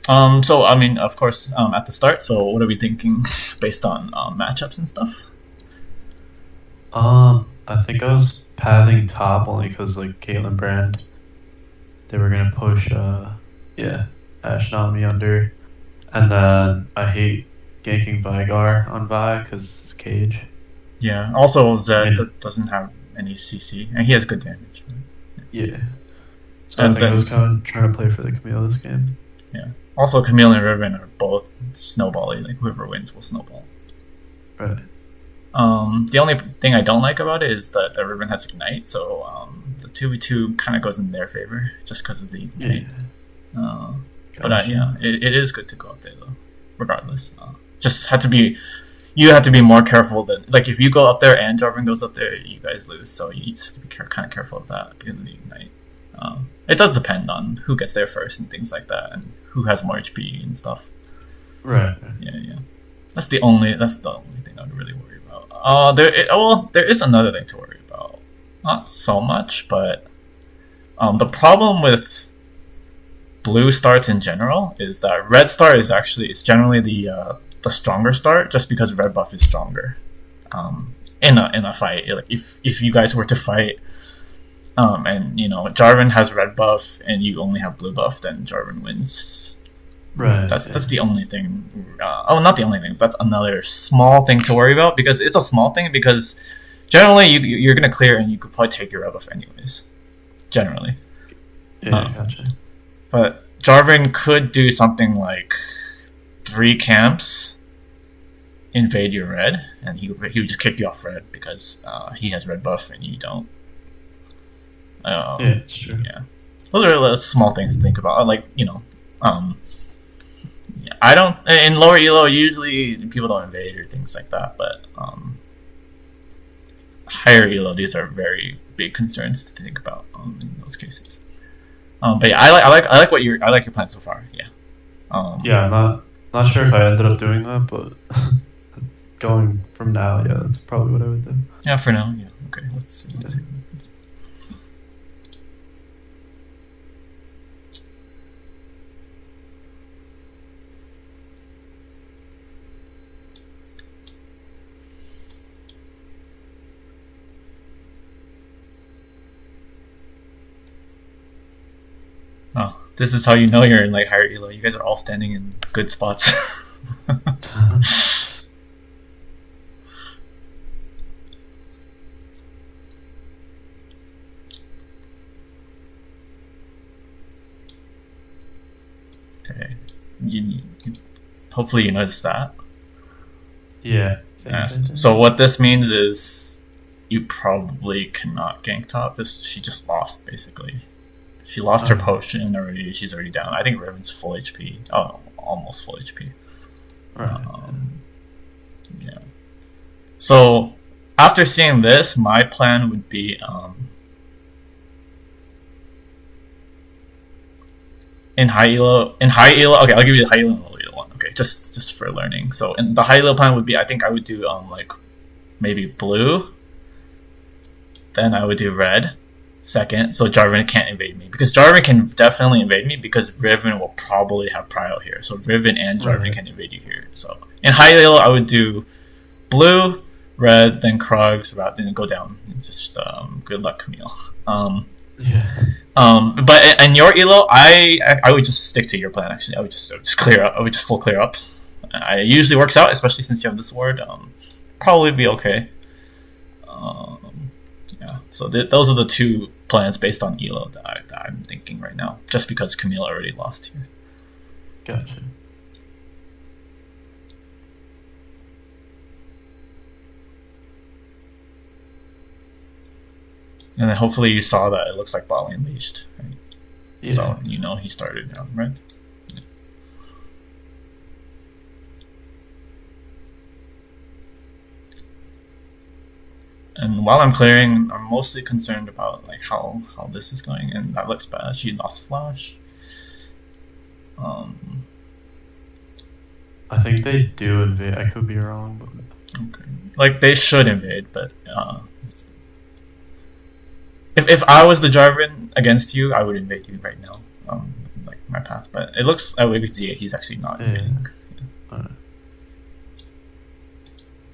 So I mean, of course, at the start. So what are we thinking based on matchups and stuff? I think I was pathing top only because like Caitlyn Brand, they were gonna push yeah, Ashnami under, and then I hate ganking Vigar on Vi because it's Cage. Yeah. Also, I Zed mean, doesn't have any CC, and he has good damage. Right? yeah. So I And think I was then kind of trying to play for the Camille this game. yeah. Also, Camille and Riven are both snowbally. Like whoever wins will snowball. Right. The only thing I don't like about it is that the Riven has Ignite, so the 2v2 kind of goes in their favor just because of the Yeah. Ignite. Uh, but Gotcha. yeah, it is good to go up there though, regardless. Just had to be, you have to be more careful than, like, if you go up there and Jarvan goes up there, you guys lose, so you just have to be kind of careful of that because of the Ignite. It does depend on who gets there first and things like that, and who has more HP and stuff. Right. Yeah. That's the only thing I'd really worry about. There is another thing to worry about. Not so much, but the problem with blue starts in general is that red start is generally the stronger start, just because red buff is stronger. In a fight, like if you guys were to fight, and Jarvan has red buff and you only have blue buff, then Jarvan wins. Right. That's the only thing. Not the only thing. That's another small thing to worry about, because it's a small thing, because generally you're gonna clear and you could probably take your red buff anyways. Generally, Yeah. Gotcha. but Jarvan could do something like 3 camps, invade your red, and he would just kick you off red because he has red buff and you don't. Yeah, it's true. Yeah, those are the small things to think about. Like I don't, in lower elo usually people don't invade or things like that, but higher elo, these are very big concerns to think about in those cases. But yeah, I like your plan so far. Yeah. Yeah, I'm not sure if I ended up doing that, but going from now, yeah, that's probably what I would do. Yeah, for now. Yeah. Okay. Let's see. What happens. Oh, this is how you know you're in like higher elo. You guys are all standing in good spots. Okay. Hopefully you noticed that. Yeah. So what this means is you probably cannot gank top. She just lost basically. She lost her potion already. She's already down. I think Riven's full HP. Oh, almost full HP. Right. Yeah. So after seeing this, my plan would be in high elo. Okay, I'll give you the high elo and low elo one. Okay, just for learning. So in the high elo plan would be, I think I would do like maybe blue. Then I would do red second, so Jarvan can't invade me, because Jarvan can definitely invade me because Riven will probably have prio here. So Riven and Jarvan can invade you here. So in high elo, I would do blue, red, then Krugs, then go down. Just good luck, Camille. Yeah. But in your elo, I would just stick to your plan. Actually, I would just clear up. I would just full clear up. It usually works out, especially since you have this ward. Probably be okay. Yeah. So those are the two plans based on elo that I'm thinking right now. Just because Camille already lost here. Gotcha. And then hopefully you saw that it looks like bot lane leashed, right? Yeah. So he started down, right? Yeah. And while I'm clearing, I'm mostly concerned about like how this is going, and that looks bad. She lost flash. I think they do invade. I could be wrong, but Okay. Like they should invade, but if I was the Jarvan against you, I would invade you right now. Like my path, but it looks at Wave D8 he's actually not getting.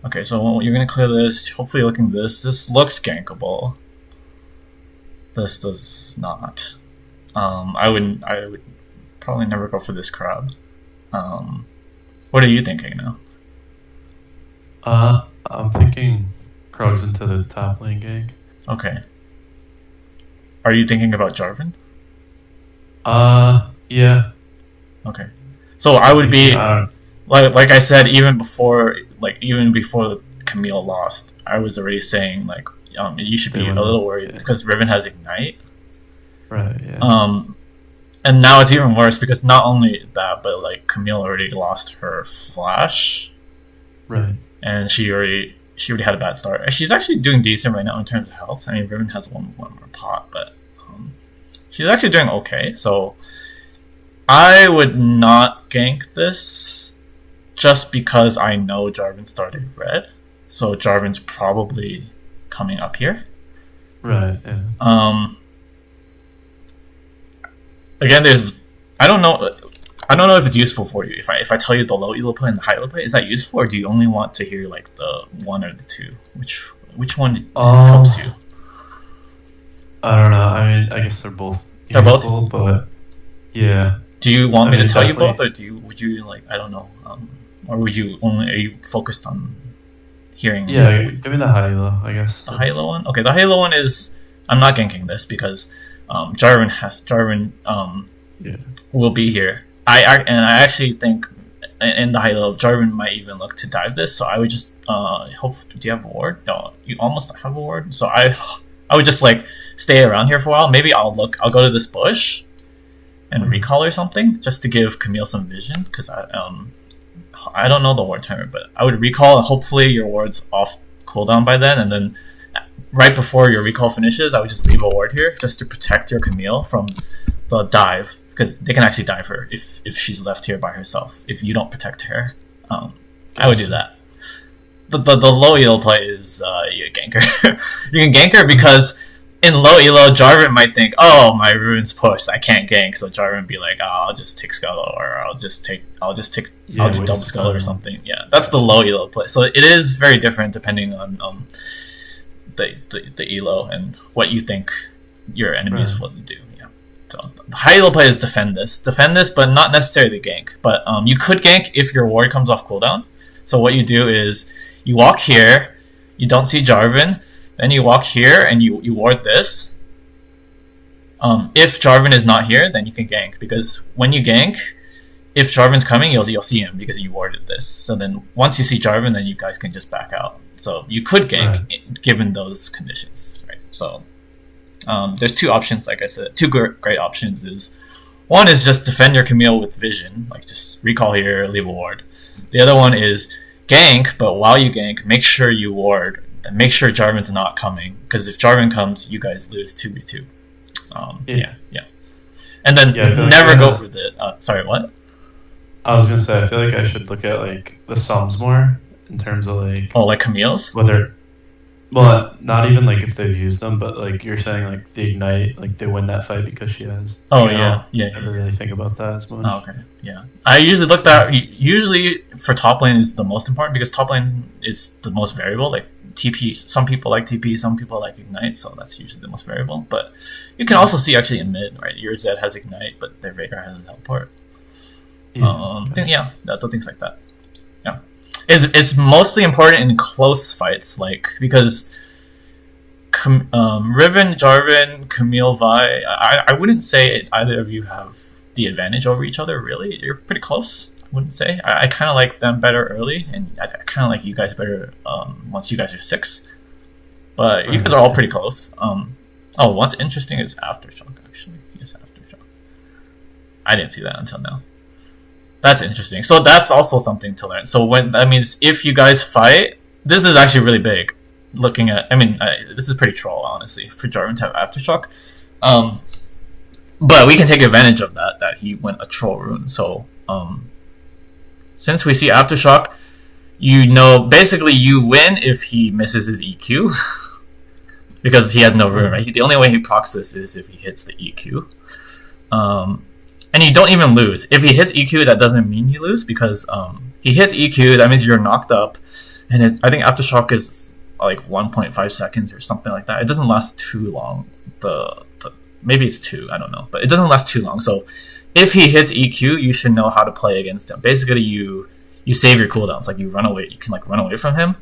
Okay, so you're gonna clear this. Hopefully, looking at this. This looks gankable. This does not. I would probably never go for this crab. What are you thinking now? I'm thinking Krugs into the top lane gank. Okay. Are you thinking about Jarvan? Yeah. Okay. So I would be like I said, even before the Camille lost, I was already saying like you should be a little worried because Riven has Ignite. Right. Yeah. And now it's even worse because not only that, but like Camille already lost her flash. Right. And she already had a bad start. She's actually doing decent right now in terms of health. I mean, Riven has one more pot, but she's actually doing okay. So I would not gank this just because I know Jarvan started red. So Jarvan's probably coming up here. Right. Yeah. Again, I don't know if it's useful for you. If I tell you the low elo play and the high elo play, is that useful, or do you only want to hear like the one or the two? Which one helps you? I don't know. I mean, I guess they're both useful, but yeah. Do you want me to tell you both, or would you like, I don't know, or are you focused on hearing? Yeah, give me the high elo, I guess. The high elo one. Okay, the high elo one is I'm not ganking this because Jarvan will be here. I actually think in the high elo Jarvan might even look to dive this. So I would just hope. Do you have a ward? No, you almost have a ward. So I would just like stay around here for a while. Maybe I'll go to this bush and recall or something just to give Camille some vision because I don't know the ward timer, but I would recall and hopefully your ward's off cooldown by then, and then right before your recall finishes, I would just leave a ward here just to protect your Camille from the dive, because they can actually dive her if she's left here by herself. If you don't protect her, I would do that. The low elo play is you gank her. You can gank her because in low elo, Jarvan might think, oh, my rune's pushed, I can't gank, so Jarvan be like, oh, I'll just take Scullo, or I'll do double Scullo or something. Yeah, that's the low elo play. So it is very different depending on the elo and what you think your enemy is willing to do. Yeah. So the high elo play is defend this, but not necessarily gank. But you could gank if your ward comes off cooldown. So what you do is you walk here, you don't see Jarvan, then you walk here and you ward this. If Jarvan is not here, then you can gank, because when you gank, if Jarvan's coming, you'll see him because you warded this. So then once you see Jarvan, then you guys can just back out. So you could gank given those conditions, right? So there's two options, like I said, two great options. Is one is just defend your Camille with vision, like just recall here, leave a ward. The other one is gank, but while you gank, make sure you ward and make sure Jarvan's not coming, because if Jarvan comes, you guys lose 2v2. Yeah. And then never go for the sorry, what? I was gonna say, I feel like I should look at like the sums more in terms of like like Camille's, whether, well, not even like if they've used them, but like you're saying like the Ignite, like they win that fight because she has. Oh I never really think about that as much. Oh, okay, yeah. I usually look that. Usually for top lane is the most important because top lane is the most variable. Like TP, some people like TP, some people like Ignite, so that's usually the most variable. But you can also see actually in mid, right? Your Zed has Ignite, but their Veigar has a teleport. Things like that. Yeah, it's mostly important in close fights, like because Riven, Jarvan, Camille, Vi. I wouldn't say either of you have the advantage over each other. Really, you're pretty close. I wouldn't say. I kind of like them better early, and I kind of like you guys better once you guys are 6. But you guys are all pretty close. What's interesting is Aftershock. Actually, yes, Aftershock. I didn't see that until now. That's interesting. So that's also something to learn. So that means if you guys fight, this is actually really big. Looking at, this is pretty troll, honestly, for Jarvan to have Aftershock. But we can take advantage of that he went a troll rune. So since we see Aftershock, basically you win if he misses his EQ. Because he has no rune, right? The only way he procs this is if he hits the EQ. and you don't even lose. If he hits EQ, that doesn't mean you lose because he hits EQ. That means you're knocked up, and I think aftershock is like 1.5 seconds or something like that. It doesn't last too long. Maybe it's 2. I don't know, but it doesn't last too long. So if he hits EQ, you should know how to play against him. Basically, you save your cooldowns. Like you run away. You can like run away from him,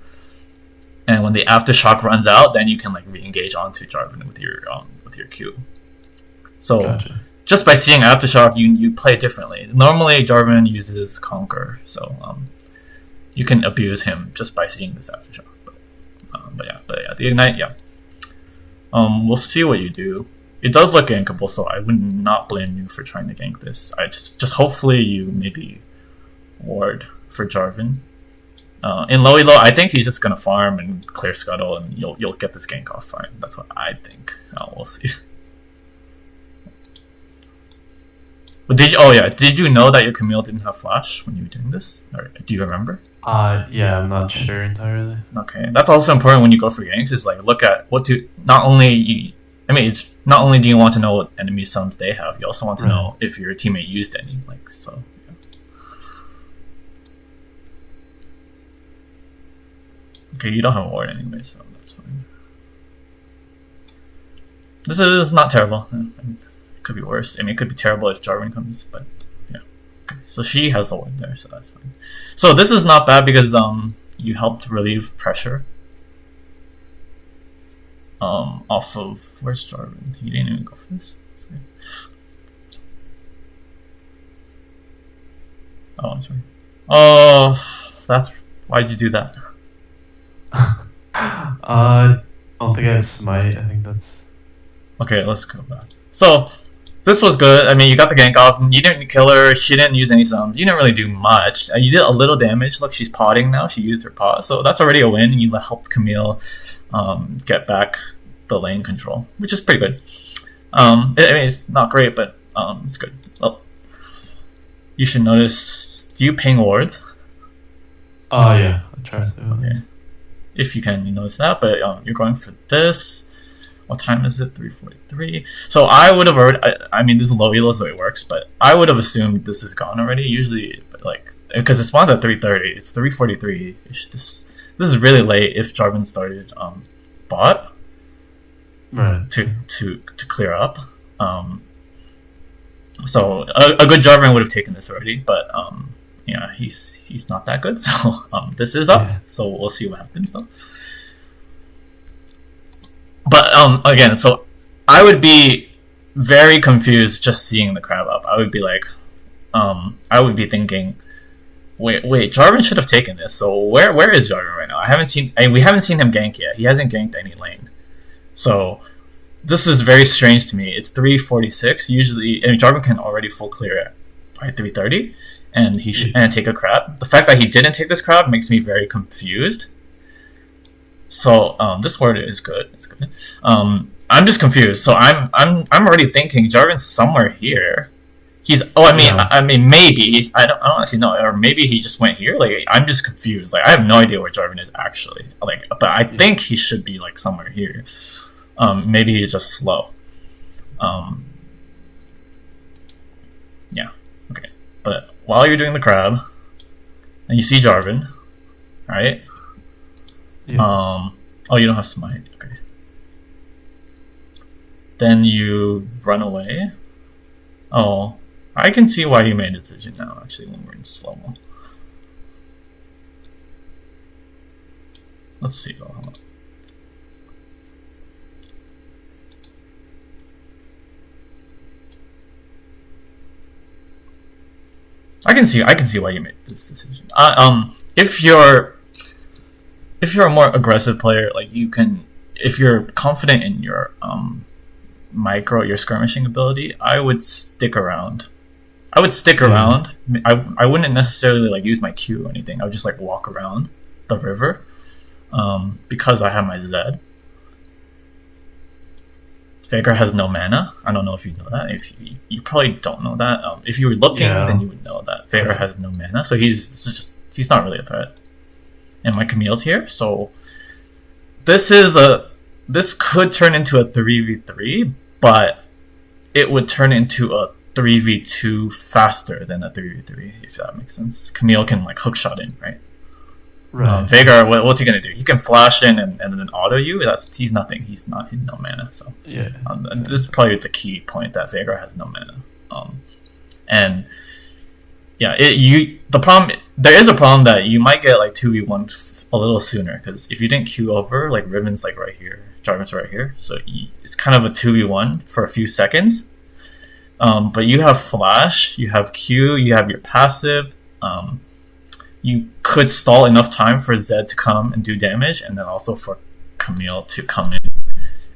and when the aftershock runs out, then you can like re-engage onto Jarvan with your Q. So. Gotcha. Just by seeing aftershock, you play differently. Normally, Jarvan uses Conquer, so you can abuse him just by seeing this aftershock. But yeah, the ignite, yeah. We'll see what you do. It does look gankable, so I would not blame you for trying to gank this. I just hopefully you maybe ward for Jarvan. In low elo, I think he's just gonna farm and clear scuttle, and you'll get this gank off fine. That's what I think. We'll see. Did you know that your Camille didn't have flash when you were doing this? Or do you remember? Yeah, I'm not sure entirely. Okay, that's also important when you go for ganks. Is like look at it's not only do you want to know what enemy sums they have, you also want to know if your teammate used any. Like so. Yeah. Okay, you don't have a ward anyway, so that's fine. This is not terrible. Could be worse. I mean, it could be terrible if Jarvan comes, but yeah. Okay. So she has the ward there, so that's fine. So this is not bad because you helped relieve pressure off of where's Jarvan? He didn't even go for this. That's weird. Oh, that's weird. Oh, that's why'd you do that? I don't think I had smite. I think that's okay. Let's go back. So. This was good. I mean, you got the gank off. You didn't kill her. She didn't use any sums. You didn't really do much. You did a little damage. Look, she's potting now. She used her pot. So that's already a win. You helped Camille get back the lane control, which is pretty good. I mean, it's not great, but it's good. Well, you should notice... Do you ping wards? Oh, yeah. I try to. Okay. If you can, you notice that. But you're going for this. What time is it? 3:43. So I would have already. I mean, this is low elo, so it works. But I would have assumed this is gone already. Usually, like because it spawns at 3:30. It's 3:43. This is really late. If Jarvan started bot, right, to clear up. So a good Jarvan would have taken this already. But yeah, he's not that good. So this is up. Yeah. So we'll see what happens though. But again, so I would be very confused just seeing the crab up. I would be like, I would be thinking, wait, Jarvan should have taken this. So where is Jarvan right now? We haven't seen him gank yet. He hasn't ganked any lane. So this is very strange to me. It's 3:46. Usually, Jarvan can already full clear by 3:30, and he should take a crab. The fact that he didn't take this crab makes me very confused. So this word is good. It's good. I'm just confused. So I'm already thinking Jarvan's somewhere here. I mean maybe I don't actually know, or maybe he just went here. Like I'm just confused. Like I have no idea where Jarvan is actually. Like, but I think he should be like somewhere here. Maybe he's just slow. Yeah. Okay. But while you're doing the crab, and you see Jarvan, right? Yeah. Oh, you don't have smite. Okay. Then you run away. Oh, I can see why you made a decision now. Actually, when we're in slow mo. Let's see. Hold on. I can see why you made this decision. If you're a more aggressive player, like you can, if you're confident in your your skirmishing ability, I would stick around. I wouldn't necessarily like use my Q or anything. I would just like walk around the river, because I have my Zed. Veigar has no mana. I don't know if you know that. If you probably don't know that. If you were looking, then you would know that Veigar has no mana. So he's not really a threat. And my Camille's here, so this could turn into a 3v3, but it would turn into a 3v2 faster than a 3v3, if that makes sense. Camille can like hookshot in, right? Right. Veigar, what's he gonna do? He can flash in and then auto you. He's nothing. He's no mana. So Yeah. and this is probably the key point, that Veigar has no mana. And yeah, the problem, there is a problem that you might get like 2v1 a little sooner, because if you didn't queue over, like Riven's like right here, Jarvan's right here, so it's kind of a 2v1 for a few seconds. But you have flash, you have Q, you have your passive. You could stall enough time for Zed to come and do damage, and then also for Camille to come in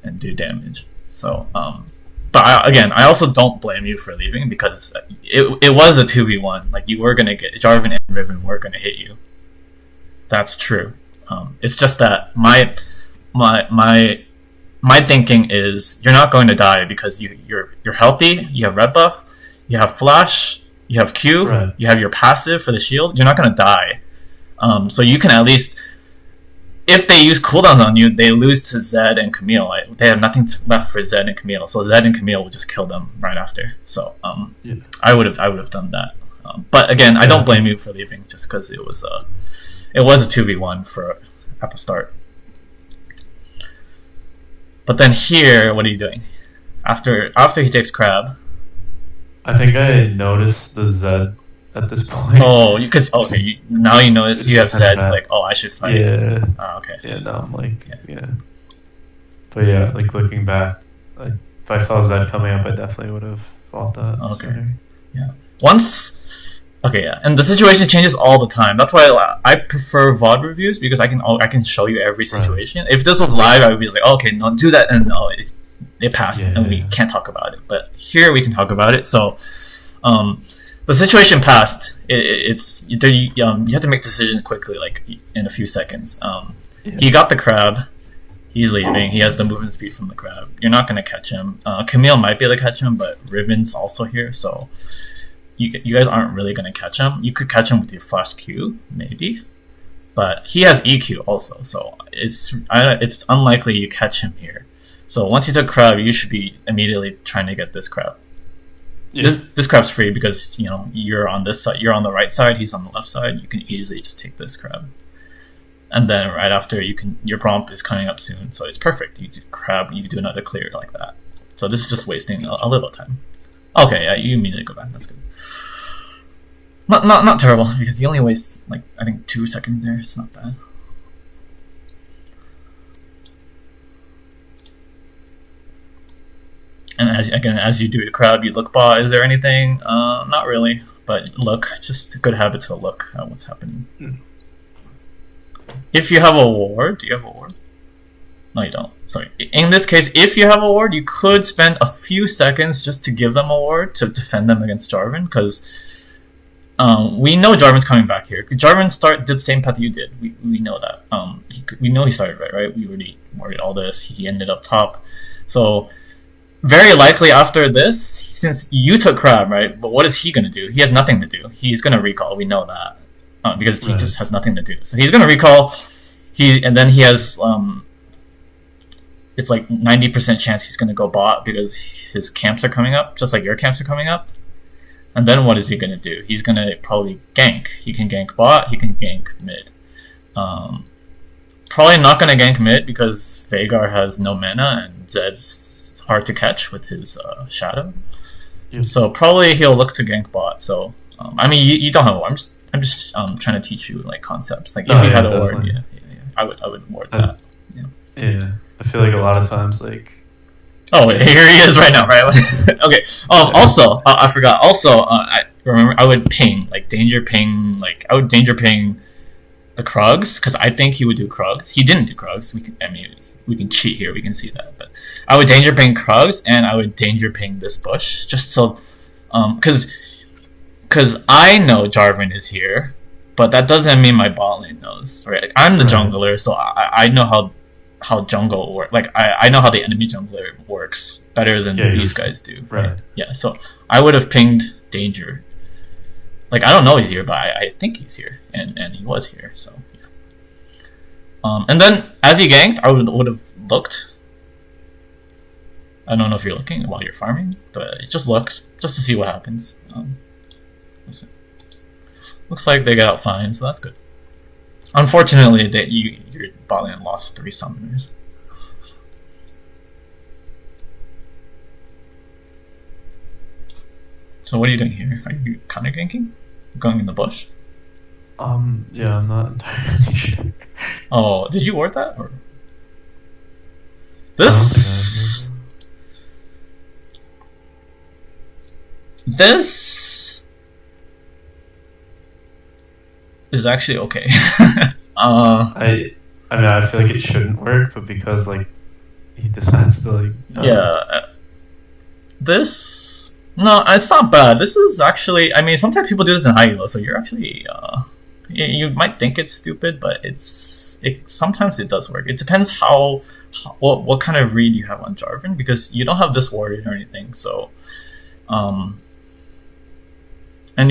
and do damage. So, but I also don't blame you for leaving, because it was a 2v1. Like, you were gonna get Jarvan and Riven were gonna hit you. That's true. It's just that my thinking is you're not going to die, because you're healthy. You have red buff. You have flash. You have Q. Right. You have your passive for the shield. You're not going to die. So you can at least, if they use cooldowns on you, they lose to Zed and Camille. They have nothing left for Zed and Camille. So Zed and Camille will just kill them right after. So Yeah. I would have done that. But again, I don't blame you for leaving, just because it was a 2v1 at the start. But then here, what are you doing? After he takes crab. I think I noticed the Zed at this point. Oh, because now you notice you have Zed. It's bad. like, oh, I should fight. Yeah. Oh, okay. Yeah, now I'm like, yeah. But yeah, like looking back, like, if I saw Zed coming up, I definitely would have fought that. Okay. sooner. Yeah. And the situation changes all the time. That's why I prefer VOD reviews, because I can show you every situation. Right. If this was live, I would be like, oh, okay, no, do that, and no, it passed, and we can't talk about it. But here we can talk about it. So, the situation passed. You have to make decisions quickly, like in a few seconds. He got the crab. He's leaving. He has the movement speed from the crab. You're not going to catch him. Camille might be able to catch him, but Riven's also here, so you guys aren't really going to catch him. You could catch him with your flash Q, maybe, but he has EQ also, so it's unlikely you catch him here. So once you took crab, you should be immediately trying to get this crab. Yeah. This crab's free, because you're on this side, you're on the right side, he's on the left side. You can easily just take this crab, and then right after your Gromp is coming up soon, so it's perfect. You do crab, you do another clear like that. So this is just wasting a little time. Okay, yeah, you immediately go back. That's good. Not terrible, because you only waste like I think 2 seconds there. It's not bad. And as you do the crab, you look bot. Is there anything? Not really, but look. Just a good habit to look at what's happening. If you have a ward, do you have a ward? No, you don't. Sorry. In this case, if you have a ward, you could spend a few seconds just to give them a ward to defend them against Jarvan, because we know Jarvan's coming back here. Jarvan did the same path you did. We know that. We know he started right? We already worried all this. He ended up top. So very likely after this, since you took crab, right? But what is he gonna do? He has nothing to do. He's gonna recall. We know that because he just has nothing to do. So he's gonna recall. And then he has it's like 90% chance he's gonna go bot, because his camps are coming up, just like your camps are coming up. And then what is he gonna do? He's gonna probably gank. He can gank bot. He can gank mid. Probably not gonna gank mid, because Veigar has no mana and Zed's hard to catch with his shadow. So probably he'll look to gank bot. So I mean, you don't have a ward. I'm just trying to teach you like concepts. Like if you had a ward, I would ward that. Yeah, I feel like a lot of times, like, oh, here he is right now, right? Okay. Also, I forgot. Also, I remember I would ping, like danger ping, I would danger ping the Krugs, because I think he would do Krugs. He didn't do Krugs. We can cheat here. We can see that, but I would danger ping Krugs, and I would danger ping this bush, just so, because I know Jarvan is here, but that doesn't mean my bot lane knows, right? Like, I'm the jungler, so I know how jungle works. Like I know how the enemy jungler works better than these guys do. Right? Yeah. So I would have pinged danger. Like I don't know he's here, but I think he's here, and he was here. So yeah. And then as he ganked, I would have looked. I don't know if you're looking while you're farming, but just look. just to see what happens. Looks like they got out fine, so that's good. Unfortunately, that your bot lane lost 3 summoners. So what are you doing here? Are you counter ganking? Going in the bush? Yeah, I'm not entirely sure. Oh, did you ward that? Or? I don't This is actually okay. I mean, I feel like it shouldn't work, but because like he decides to like. Yeah. This no, it's not bad. This is actually. I mean, sometimes people do this in high elo, so you're actually. You might think it's stupid, but sometimes it does work. It depends what kind of read you have on Jarvan, because you don't have this warrior or anything. So, and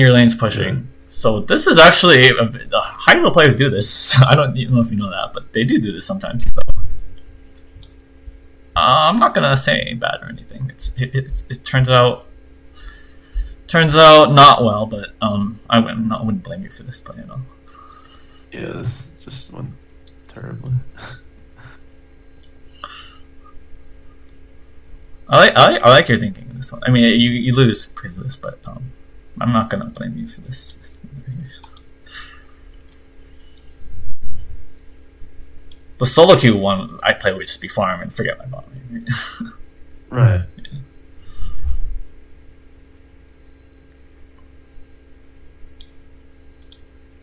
your lane's pushing. Yeah. So this is actually high elo players do this. I don't know if you know that, but they do this sometimes. So. I'm not gonna say bad or anything. It turns out not well, but I wouldn't blame you for this play at all. Yeah, this just went terribly. I like your thinking in this one. I mean, you lose because of this, but I'm not gonna blame you for this. The solo queue one I play would just be farm and forget my bot lane. Right. Yeah.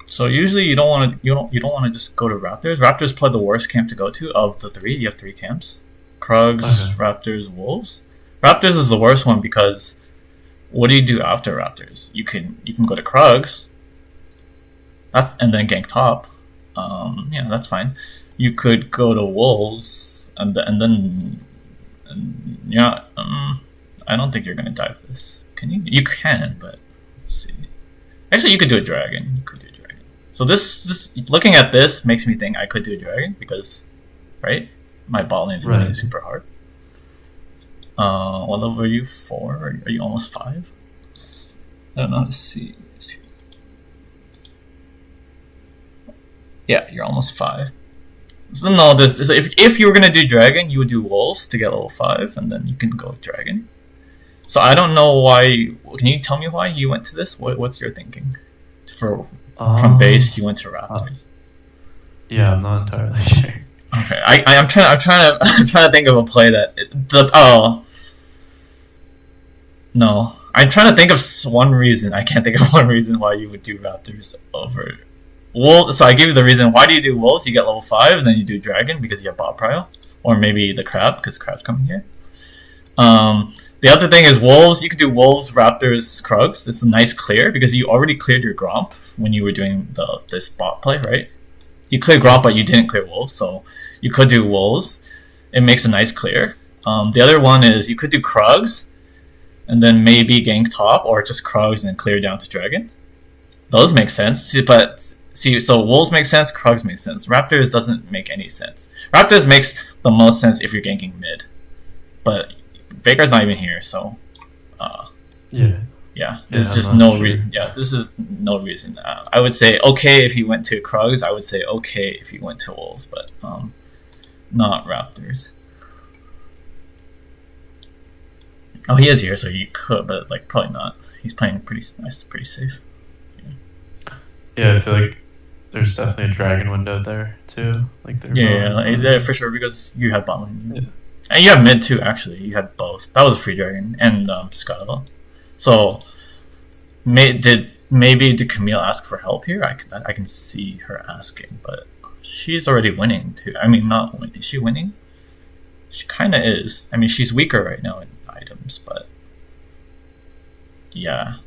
So usually you don't want to just go to Raptors. Raptors play the worst camp to go to of the 3. You have 3 camps: Krugs, Raptors, Wolves. Raptors is the worst one because what do you do after Raptors? You can go to Krugs, and then gank top. Yeah, that's fine. You could go to Wolves and then yeah. I don't think you're gonna dive this. Can you? You can, but let's see. Actually, you could do a dragon. You could do a dragon. So this looking at this makes me think I could do a dragon because, right? My bot lane is really super hard. What level are you? 4? Are you almost 5? I don't know. Let's see. Yeah, you're almost 5. So no, if you were gonna do dragon, you would do wolves to get level 5, and then you can go with dragon. So I don't know why. Can you tell me why you went to this? What's your thinking? From base, you went to Raptors. Yeah, I'm not entirely sure. Okay, I'm trying to think of a play that no, I'm trying to think of one reason. I can't think of one reason why you would do Raptors over Wolves. So I gave you the reason. Why do you do Wolves? You get level 5, and then you do Dragon because you have bot prio, or maybe the Crab because Crab's coming here. The other thing is Wolves. You could do Wolves, Raptors, Krugs. It's a nice clear because you already cleared your Gromp when you were doing this bot play, right? You cleared Gromp, but you didn't clear Wolves, so you could do Wolves. It makes a nice clear. The other one is you could do Krugs, and then maybe gank top, or just Krugs and then clear down to Dragon. Those make sense, so Wolves make sense, Krugs make sense. Raptors doesn't make any sense. Raptors makes the most sense if you're ganking mid, but Veigar's not even here, so yeah, there's just no reason. Yeah, this is no reason. I would say okay if you went to Krugs. I would say okay if you went to Wolves, but not Raptors. Oh, he is here, so you could, but like probably not. He's playing pretty nice, pretty safe. Yeah, I feel like there's definitely a dragon window there too. Like yeah, for sure, because you had bot lane. Yeah. And you have mid too, actually. You had both. That was a free dragon and Scuttle. So did Camille ask for help here? I can see her asking, but she's already winning too. I mean, not winning. Is she winning? She kind of is. I mean, she's weaker right now in items, but yeah,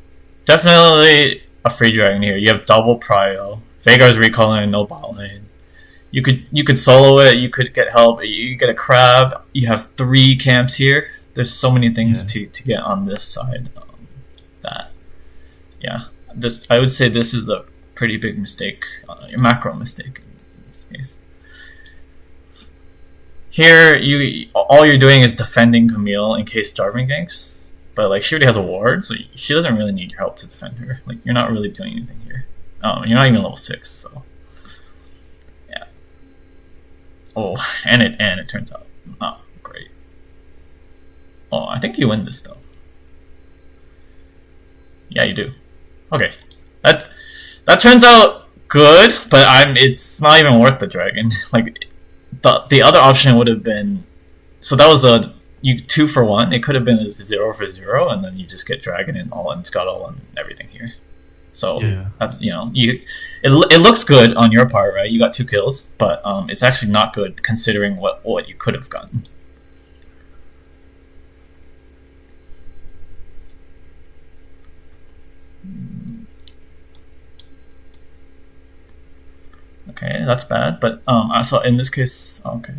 definitely a free dragon here. You have double prio. Veigar's recalling, no bot lane. You could solo it. You could get help. You get a crab. You have 3 camps here. There's so many things to get on this side. I would say this is a pretty big mistake, a macro mistake in this case. Here, all you're doing is defending Camille in case Jarvan ganks. but like she already has a ward, so she doesn't really need your help to defend her. Like you're not really doing anything here. You're not even level 6, so yeah. Oh, and it turns out not great. Oh, I think you win this though. Yeah, you do. Okay, that turns out good, but it's not even worth the dragon. Like the other option would have been, so that was a 2 for 1. It could have been a 0 for 0, and then you just get dragon and all and scuttle and everything here. So Yeah. it looks good on your part, right? You got 2 kills, but it's actually not good considering what you could have gotten. Okay, that's bad. But so in this case, okay.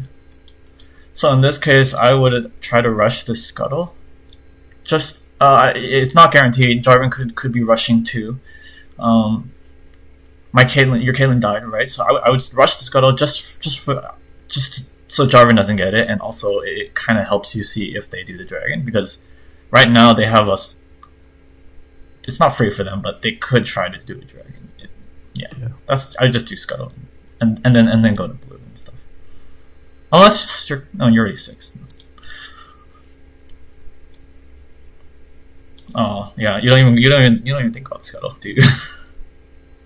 So in this case, I would try to rush the scuttle. Just it's not guaranteed. Jarvan could be rushing too. Your Caitlyn died, right? So I would rush the scuttle just so Jarvan doesn't get it, and also it kind of helps you see if they do the dragon, because right now they have us. It's not free for them, but they could try to do a dragon. Yeah. I just do scuttle, and then go to blue and stuff. Unless you're already 6. Oh yeah, you don't even think about scuttle, do you?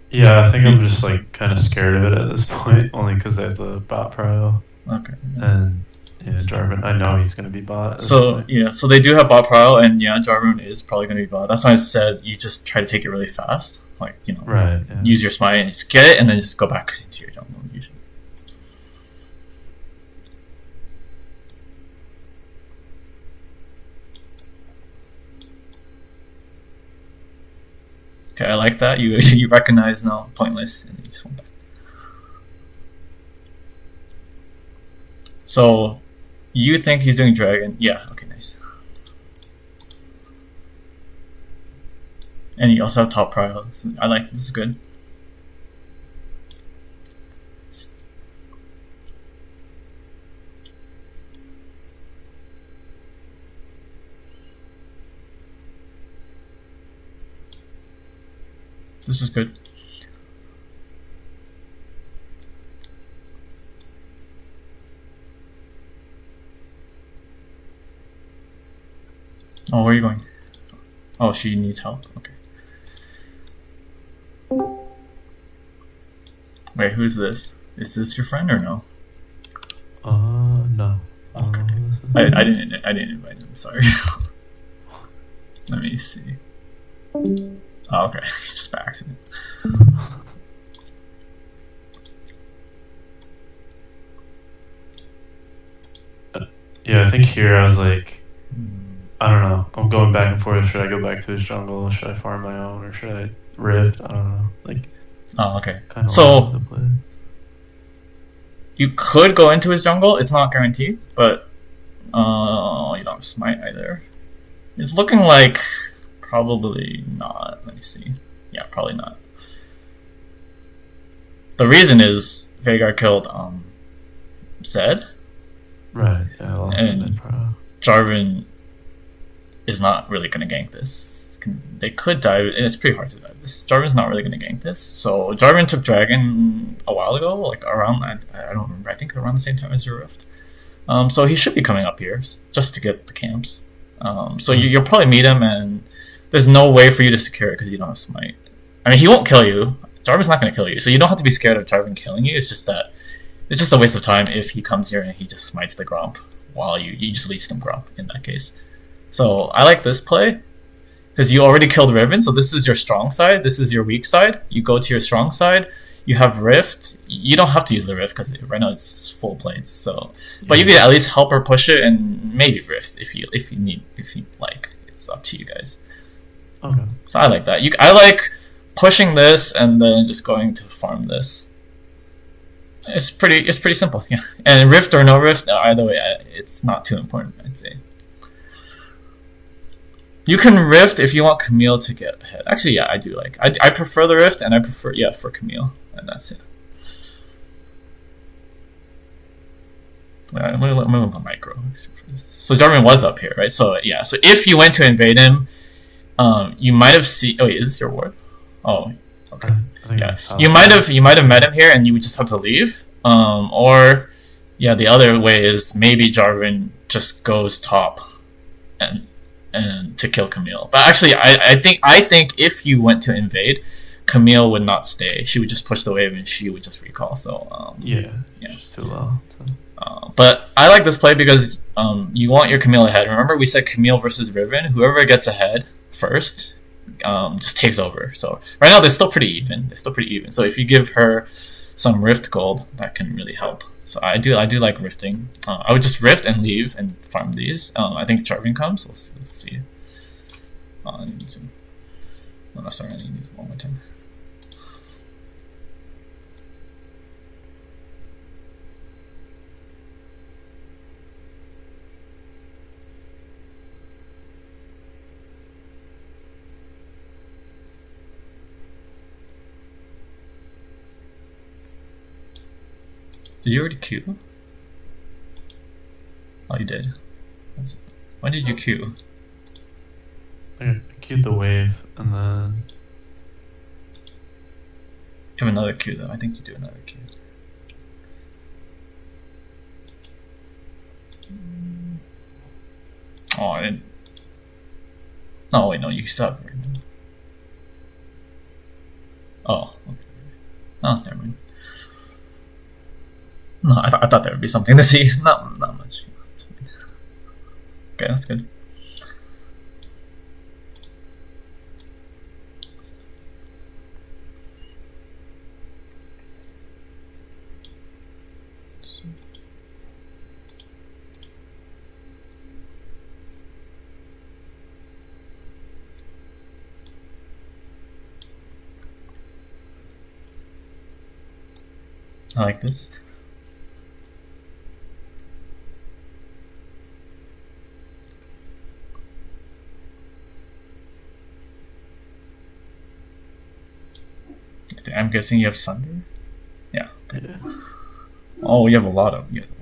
Yeah, I think I'm just like kind of scared of it at this point, only because they have the bot prio. Okay. And yeah, Jarvan, I know he's gonna be bot. So yeah, so they do have bot prio, and yeah, Jarvan is probably gonna be bot. That's why I said you just try to take it really fast, like right. Yeah. use your smite and just get it, and then just go back into your jungle usually. Okay, I like that. You recognize now pointless, and you just went back. So, you think he's doing dragon? Yeah. Okay, nice. And you also have top prio. So I like this is good. This is good. Oh, where are you going? Oh, she needs help. Okay. Wait, who's this? Is this your friend or no? No. Okay. I didn't invite him. Sorry. Let me see. Oh, okay. Just by accident. Yeah, I think here I was like, I don't know. I'm going back and forth. Should I go back to his jungle? Should I farm my own, or should I rift? I don't know. Like, oh, okay. kind of So you could go into his jungle. It's not guaranteed, but you don't have smite either. It's looking like probably not. Let me see. Yeah, probably not. The reason is Veigar killed Zed. Right. Yeah. I lost And mid pro. Jarvan is not really going to gank this. They could dive, and it's pretty hard to dive this. Jarvan's not really going to gank this. So Jarvan took Dragon a while ago, like around, I don't remember, I think around the same time as your Rift. So he should be coming up here just to get the camps. So you'll probably meet him, and there's no way for you to secure it because you don't have smite. I mean, he won't kill you. Jarvan's not going to kill you, so you don't have to be scared of Jarvan killing you. It's just that it's just a waste of time if he comes here and he just smites the Gromp while you just leech them Gromp in that case. So I like this play because you already killed Riven, so this is your strong side. This is your weak side. You go to your strong side. You have Rift. You don't have to use the Rift because right now it's full plates. So, but you can at least help her push it and maybe Rift if you like. It's up to you guys. Okay. So I like that. I like pushing this and then just going to farm this. It's pretty simple, yeah. And Rift or no Rift, either way, it's not too important, I'd say. You can Rift if you want Camille to get ahead. Actually, yeah, I do like. I prefer the Rift, and I prefer for Camille, and that's it. I'm gonna put micro. So Jarvan was up here, right? So yeah. So if you went to invade him, you might have seen. Oh, wait, is this your ward? Oh, okay. Yeah, you might have met him here, and you would just have to leave. Or yeah, the other way is maybe Jarvan just goes top, and to kill Camille. But actually, I think if you went to invade, Camille would not stay. She would just push the wave, and she would just recall. So yeah, it's too low. But I like this play because you want your Camille ahead. Remember, we said Camille versus Riven. Whoever gets ahead first just takes over. So right now they're still pretty even. So if you give her some Rift gold, that can really help. So I do like rifting. I would just rift and leave and farm these. I think Jarvan comes. Let's see. I need to. Oh, no, sorry, I need one more time. Did you already queue? Oh, you did. When did you queue? I queued the wave, and then... You have another queue, though. I think you do another queue. Oh, I didn't... Oh, wait, no, you still have it right now. Oh, okay. Oh, never mind. No, I thought there would be something to see. Not much. That's fine. Okay, that's good. I like this. I'm guessing you have Sunder? Yeah. Okay. Yeah. Oh, you have a lot of. You have a lot.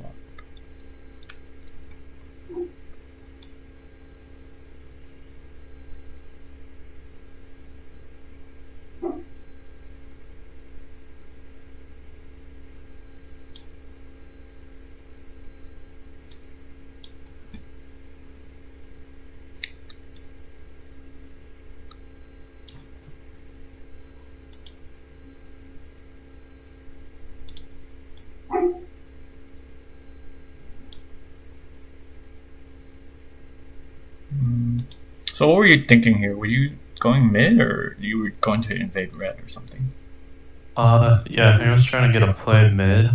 So what were you thinking here? Were you going mid, or you were going to invade red or something? Yeah, I think I was trying to get a play mid.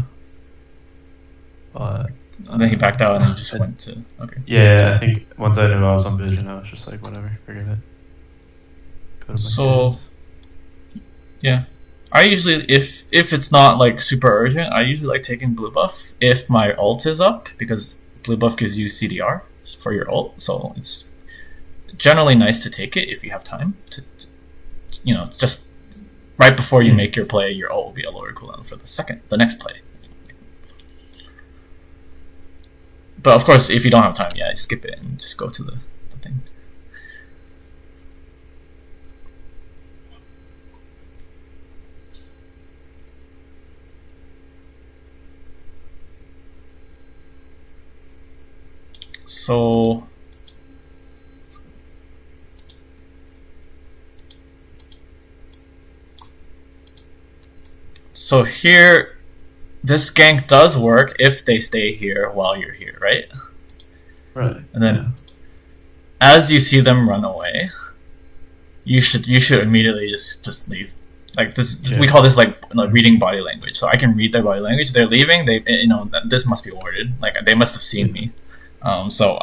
But... And then he backed out and he just went to... Okay. Yeah, I think once I knew I was on vision, I was just like, whatever, forget it. So... Yeah. I usually, if it's not like super urgent, I usually like taking blue buff if my ult is up, because blue buff gives you CDR for your ult, so it's generally nice to take it if you have time to just right before you make your play, your ult will be a lower cooldown for the next play. But of course, if you don't have time, yeah, skip it and just go to the thing. So here, this gank does work if they stay here while you're here, right? Right. And then, as you see them run away, you should immediately just leave. Like this, we call this like reading body language. So I can read their body language. They're leaving. This must be warded. Like they must have seen me. So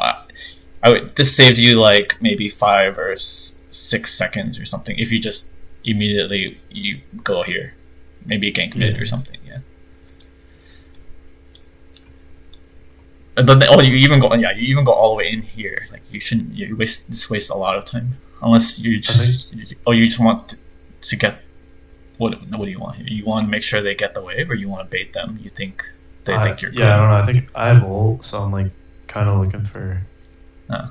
this saves you like maybe 5 or 6 seconds or something if you just immediately you go here, maybe gank mid or something. Yeah. And then you even go all the way in here. Like you waste a lot of time unless you just want to get what do you want here? You want to make sure they get the wave, or you want to bait them? You think They think you're Yeah, I good. don't know. I think I have ult, so I'm like kind of looking for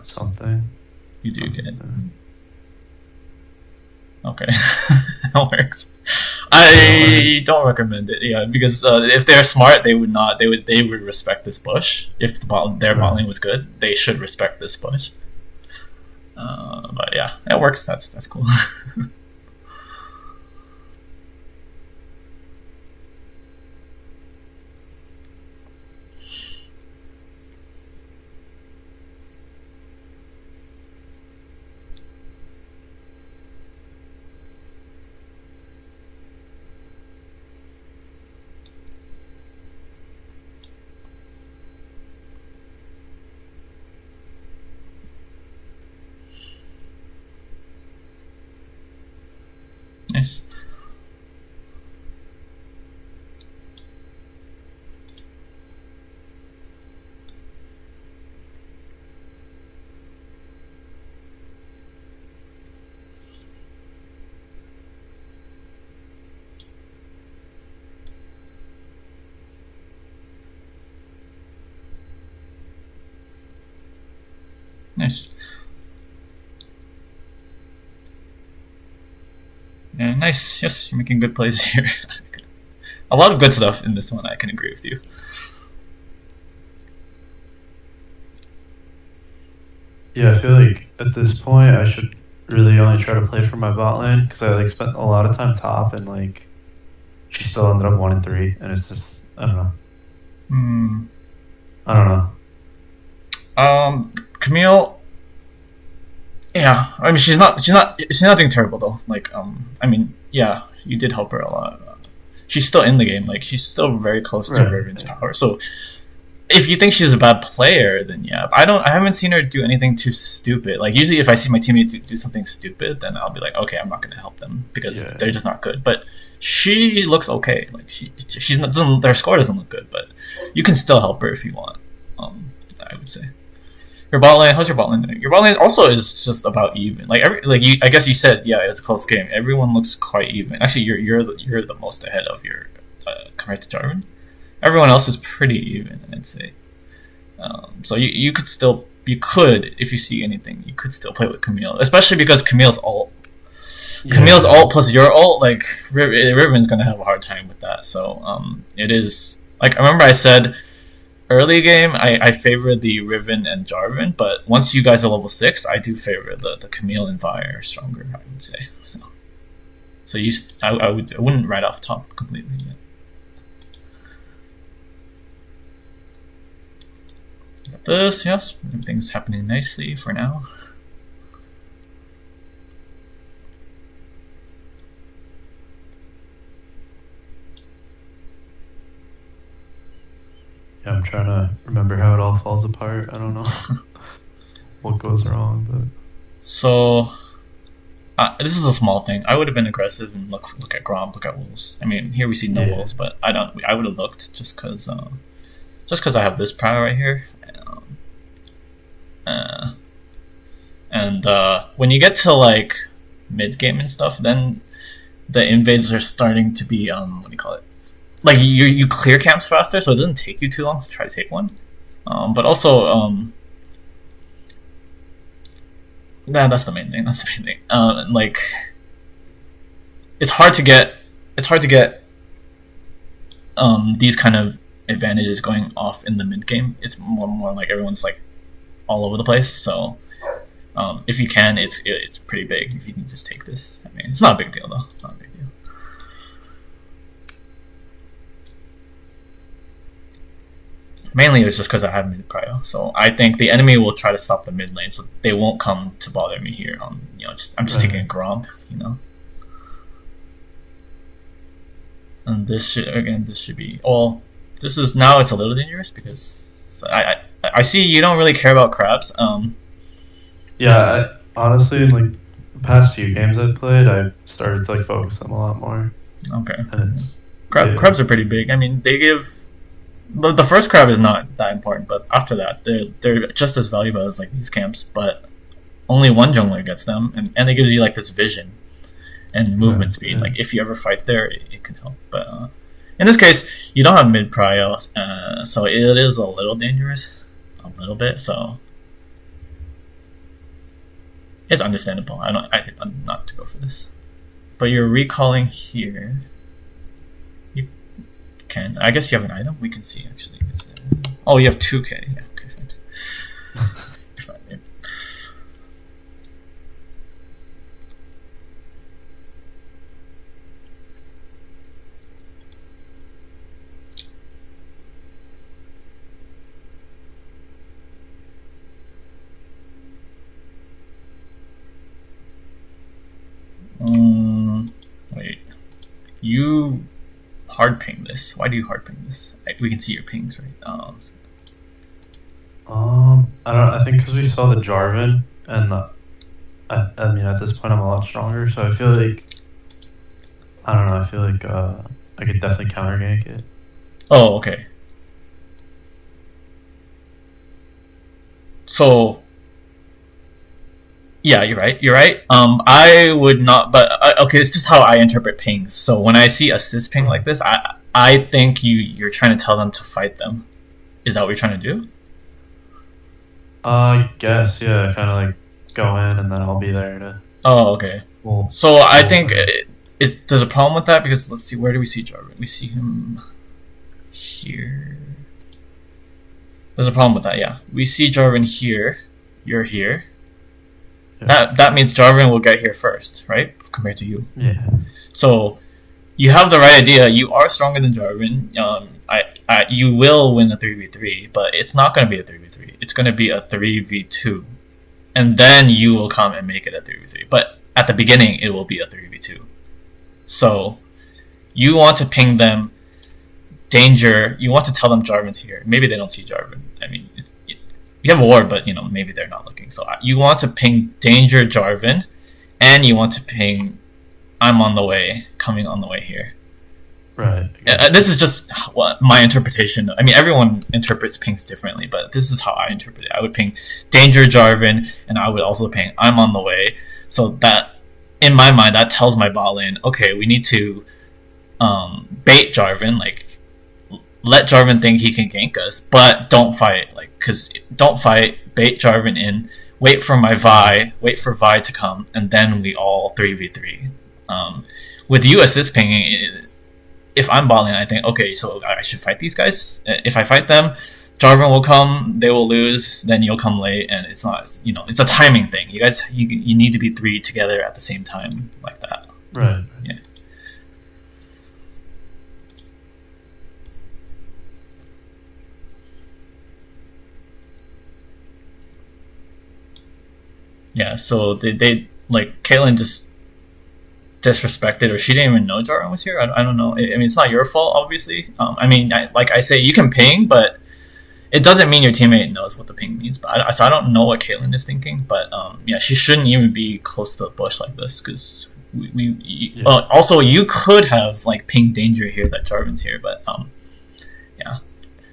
something. You do get it. Yeah. Okay, that works. I don't recommend it. Yeah, because if they're smart, they would not. They would respect this push. If their bot lane was good, they should respect this push. But yeah, it works. That's cool. Nice. Nice. Yeah, nice. Yes, you're making good plays here. A lot of good stuff in this one. I can agree with you. Yeah, I feel like at this point I should really only try to play for my bot lane because I like spent a lot of time top and like she still ended up 1-3, and it's just I don't know. I don't know. Camille. Yeah, I mean she's not doing terrible though. Like I mean yeah, you did help her a lot. She's still in the game. Like she's still very close to Riven's power. So if you think she's a bad player, then yeah. I haven't seen her do anything too stupid. Like usually if I see my teammate do something stupid, then I'll be like, okay, I'm not gonna help them because they're just not good. But she looks okay. Like she's not, their score doesn't look good, but you can still help her if you want. I would say. Your bot lane, how's your bot lane doing? Your bot lane also is just about even. Like I guess you said yeah, it's a close game. Everyone looks quite even. Actually, you're the most ahead of your compared to Jarvan. Everyone else is pretty even, I'd say. So you could if you see anything, you could still play with Camille, especially because Camille's ult. Yeah. Camille's ult plus your ult, like Riven's gonna have a hard time with that. So it is like I remember I said. Early game, I favor the Riven and Jarvan, but once you guys are level 6, I do favor the Camille and Vi are stronger, I would say. So I wouldn't write off top completely yet. Got this, yes, everything's happening nicely for now. Yeah, I'm trying to remember how it all falls apart. I don't know what goes wrong, but so this is a small thing. I would have been aggressive and look at Gromp, look at wolves. I mean, here we see no wolves, but I would have looked just because I have this prow right here. And when you get to like mid game and stuff, then the invades are starting to be what do you call it? Like you clear camps faster, so it doesn't take you too long to try to take one. But also, that's the main thing. Like, it's hard to get these kind of advantages going off in the mid game. It's more like everyone's like all over the place. So, if you can, it's pretty big. If you can just take this, I mean, it's not a big deal though. It's not a big deal. Mainly it was just because I had mid prio, so I think the enemy will try to stop the mid lane, so they won't come to bother me here. I'm just taking a Gromp, And this should be. Well, this is now it's a little dangerous because I see you don't really care about crabs. Yeah, honestly, like the past few games I've played, I started to like focus them a lot more. Okay. Crabs are pretty big. I mean, they give. The first crab is not that important, but after that, they're just as valuable as like these camps. But only one jungler gets them, and it gives you like this vision and movement speed. Like if you ever fight there, it can help. But In this case, you don't have mid prio, so it is a little dangerous, a little bit. So it's understandable. I'm not to go for this, but you're recalling here. You can. I guess you have an item. We can see actually. Oh, you have 2K. Yeah. Okay. Fine. You're fine, babe. Wait. You hard ping this. Why do you hard ping this? We can see your pings, right? I don't. I think because we saw the Jarvan, and I mean, at this point, I'm a lot stronger. So I feel like I don't know. I feel like I could definitely counter gank it. Oh, okay. So yeah, you're right. You're right. I would not, but okay, it's just how I interpret pings. So when I see assist ping like this, I think you're trying to tell them to fight them. Is that what you're trying to do? I guess, yeah, kind of like go in and then I'll be there to. Oh, okay. Well, So I think there's a problem with that because let's see, where do we see Jarvan? We see him here. There's a problem with that. Yeah, we see Jarvan here. You're here. Yeah. That means Jarvan will get here first, right? Compared to you. Yeah. So you have the right idea. You are stronger than Jarvan. You will win a 3v3, but it's not going to be a 3v3. It's going to be a 3v2. And then you will come and make it a 3v3. But at the beginning, it will be a 3v2. So you want to ping them danger. You want to tell them Jarvan's here. Maybe they don't see Jarvan. I mean, you have a ward, but maybe they're not looking. So you want to ping danger Jarvan, and you want to ping I'm on the way, coming on the way here. Right. This is just my interpretation. I mean, everyone interprets pings differently, but this is how I interpret it. I would ping danger Jarvan, and I would also ping I'm on the way. So that, in my mind, that tells my bot lane, okay, we need to bait Jarvan, like let Jarvan think he can gank us, but don't fight, don't fight, bait Jarvan in, wait for wait for Vi to come, and then we all 3v3. With you assist pinging, if I'm bot lane, I think, okay, so I should fight these guys. If I fight them, Jarvan will come, they will lose, then you'll come late, and it's not, it's a timing thing. You guys, you need to be 3 together at the same time, like that. Right. Yeah. Yeah, so they like Caitlyn just disrespected, or she didn't even know Jarvan was here. I don't know. I mean, it's not your fault, obviously. I mean, like I say, you can ping, but it doesn't mean your teammate knows what the ping means. But so I don't know what Caitlyn is thinking. But yeah, she shouldn't even be close to the bush like this because also you could have like pinged danger here that Jarvan's here, but yeah.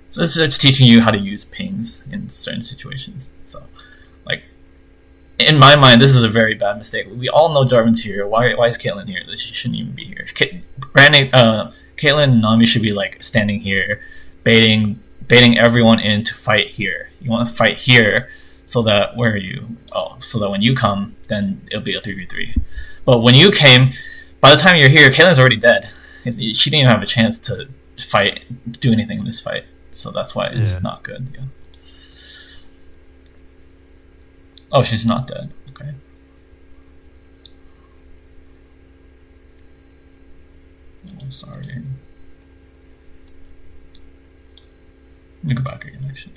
So this is just teaching you how to use pings in certain situations. So like, in my mind, this is a very bad mistake. We all know Jarvan's here. Why is Caitlyn here? She shouldn't even be here. Caitlyn and Nami should be like standing here, baiting everyone in to fight here. You want to fight here so that where are you? Oh, so that when you come, then it'll be a 3v3. But when you came, by the time you're here, Caitlyn's already dead. She didn't even have a chance to do anything in this fight. So that's why it's not good. Yeah. Oh, she's not dead. Okay. Oh, sorry. Let me go back again, actually.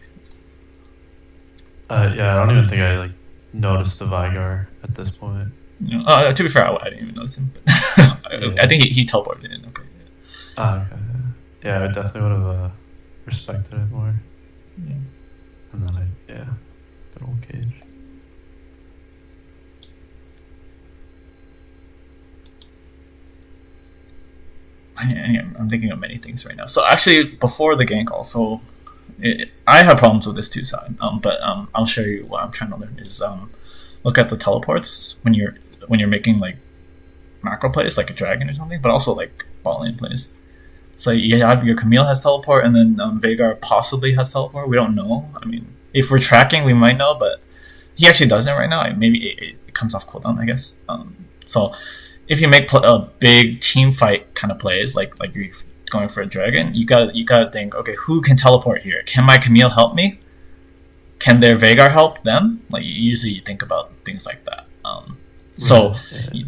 Yeah, I don't even think I noticed the Vigar at this point. To be fair, I didn't even notice him. But I think he teleported in. Okay. Okay. Yeah, I definitely would have respected it more. Yeah. And then good old Cage. I'm thinking of many things right now. So actually, before the gank, also, I have problems with this too side. But I'll show you what I'm trying to learn is look at the teleports when you're making like macro plays, like a dragon or something, but also like bot lane plays. So you have your Camille has teleport, and then Veigar possibly has teleport. We don't know. I mean, if we're tracking, we might know, but he actually doesn't right now. Maybe it comes off cooldown, I guess. So if you make a big team fight kind of plays, like you're going for a dragon, you gotta think, okay, who can teleport here? Can my Camille help me? Can their Veigar help them? Like usually you think about things like that. So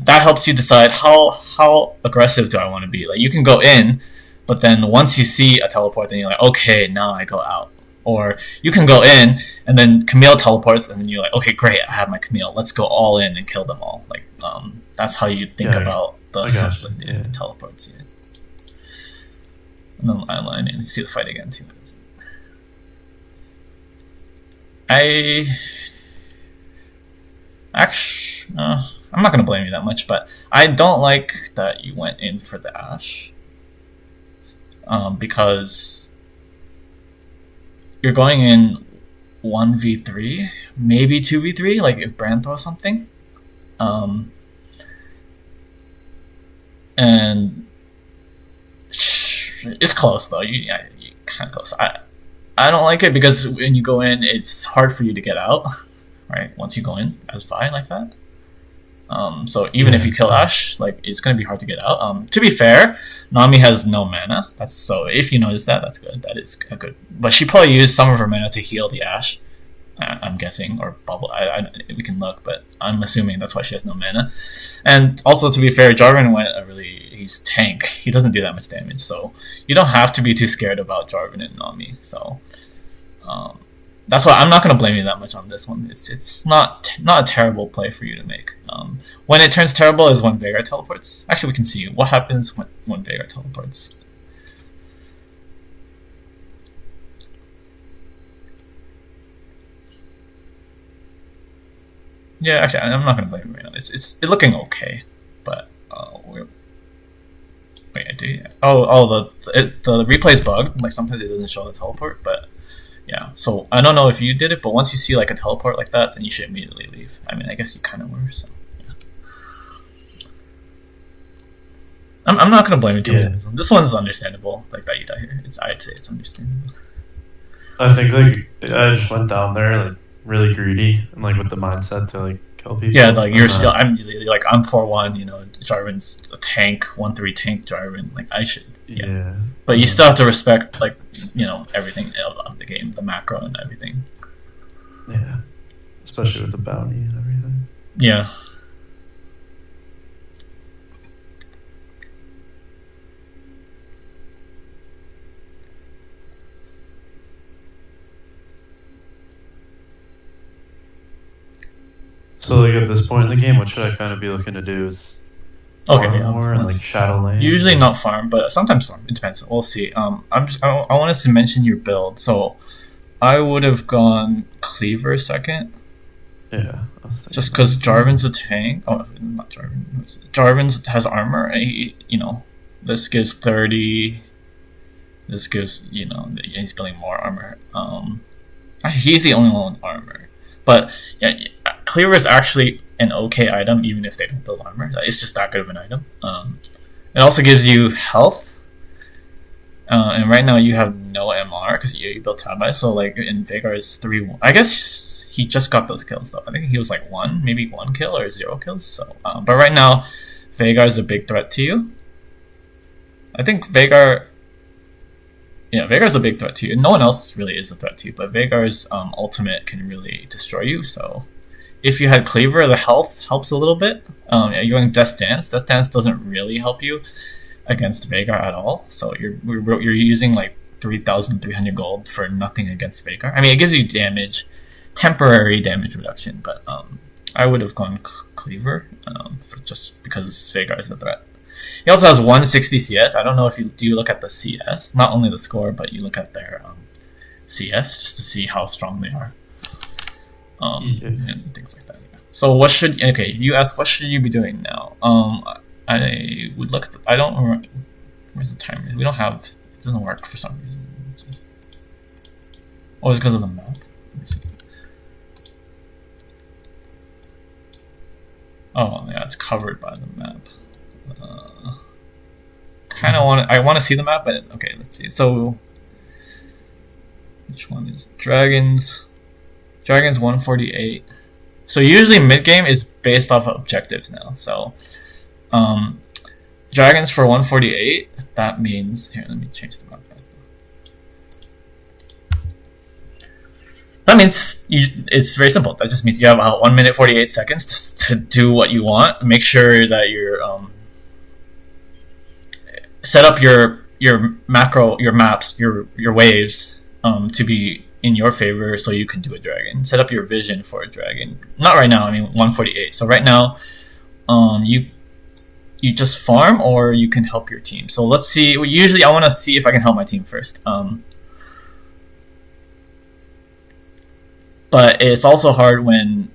that helps you decide how aggressive do I want to be. Like you can go in, but then once you see a teleport, then you're like, okay, now I go out. Or you can go in and then Camille teleports, and then you're like, okay, great, I have my Camille. Let's go all in and kill them all. Like that's how you think about the teleports. Yeah. And then I line and see the fight again too. I'm not gonna blame you that much, but I don't like that you went in for the Ashe. Because you're going in 1v3, maybe 2v3, like if Brand throws something. And it's close though. You kind of close. I don't like it because when you go in, it's hard for you to get out, right? Once you go in as Vi like that. So even if you kill Ashe, like it's gonna be hard to get out. To be fair, Nami has no mana. So if you notice that, that's good. That is good. But she probably used some of her mana to heal the Ashe. I'm guessing, or bubble. We can look, but I'm assuming that's why she has no mana. And also, to be fair, Jarvan went he's tank. He doesn't do that much damage, so you don't have to be too scared about Jarvan and Nami. So that's why I'm not going to blame you that much on this one. It's not a terrible play for you to make. When it turns terrible is when Veigar teleports. Actually, we can see what happens when Veigar teleports. Yeah, actually, I'm not going to blame him right now. It's looking okay, but wait, I do. The replay's bugged. Like sometimes it doesn't show the teleport, but yeah. So I don't know if you did it, but once you see like a teleport like that, then you should immediately leave. I mean, I guess you kind of were. So yeah. I'm not going to blame you too much. This one's understandable. Like that you die here. I'd say it's understandable. I think I just went down there like really greedy and like with the mindset to like kill people. Yeah, like you're still. I'm usually like I'm 4-1. You know, Jarvan's a tank, 1-3 tank Jarvan. Like I should. Yeah. But you still have to respect like everything of the game, the macro and everything. Yeah, especially with the bounty and everything. Yeah. So like at this point in the game, what should I kind of be looking to do? Is more and like Shadowlands? Usually not farm, but sometimes farm. It depends. We'll see. I wanted to mention your build. So I would have gone Cleaver second. Yeah. Just because Jarvan's a tank. Oh, not Jarvan. Jarvan has armor. This gives 30. This gives he's building more armor. Actually, he's the only one with armor. But yeah, Cleaver is actually an okay item, even if they don't build armor. It's just that good of an item. It also gives you health, and right now you have no MR because you built Tabai. So like in Veigar's 3, I guess he just got those kills though. I think he was like maybe 1 kill or 0 kills. So, but right now Veigar is a big threat to you. I think Veigar's a big threat to you. No one else really is a threat to you, but Veigar's ultimate can really destroy you. So if you had Cleaver, the health helps a little bit. You're going Death Dance. Death Dance doesn't really help you against Veigar at all. So you're using like 3,300 gold for nothing against Veigar. I mean, it gives you damage, temporary damage reduction, but I would have gone Cleaver just because Veigar is a threat. He also has 160 CS. I don't know if you look at the CS, not only the score, but you look at their CS just to see how strong they are, and things like that. Yeah. So you asked what should you be doing now? I would look. I don't remember. Where's the timer? We don't have. It doesn't work for some reason. Oh, it's because of the map. Let me see. Oh yeah, it's covered by the map. Kind of don't want to. I want to see the map, but okay, let's see. So, which one is dragons? Dragons 148. So usually mid game is based off of objectives now. So, dragons for 148. That means here. Let me change the map. That means it's very simple. That just means you have about 1 minute 48 seconds to do what you want. Make sure that you're set up your macro, your maps, your waves to be in your favor, so you can do a dragon. Set up your vision for a dragon. Not right now. I mean 148. So right now, you just farm or you can help your team. So let's see. Usually, I want to see if I can help my team first. But it's also hard when,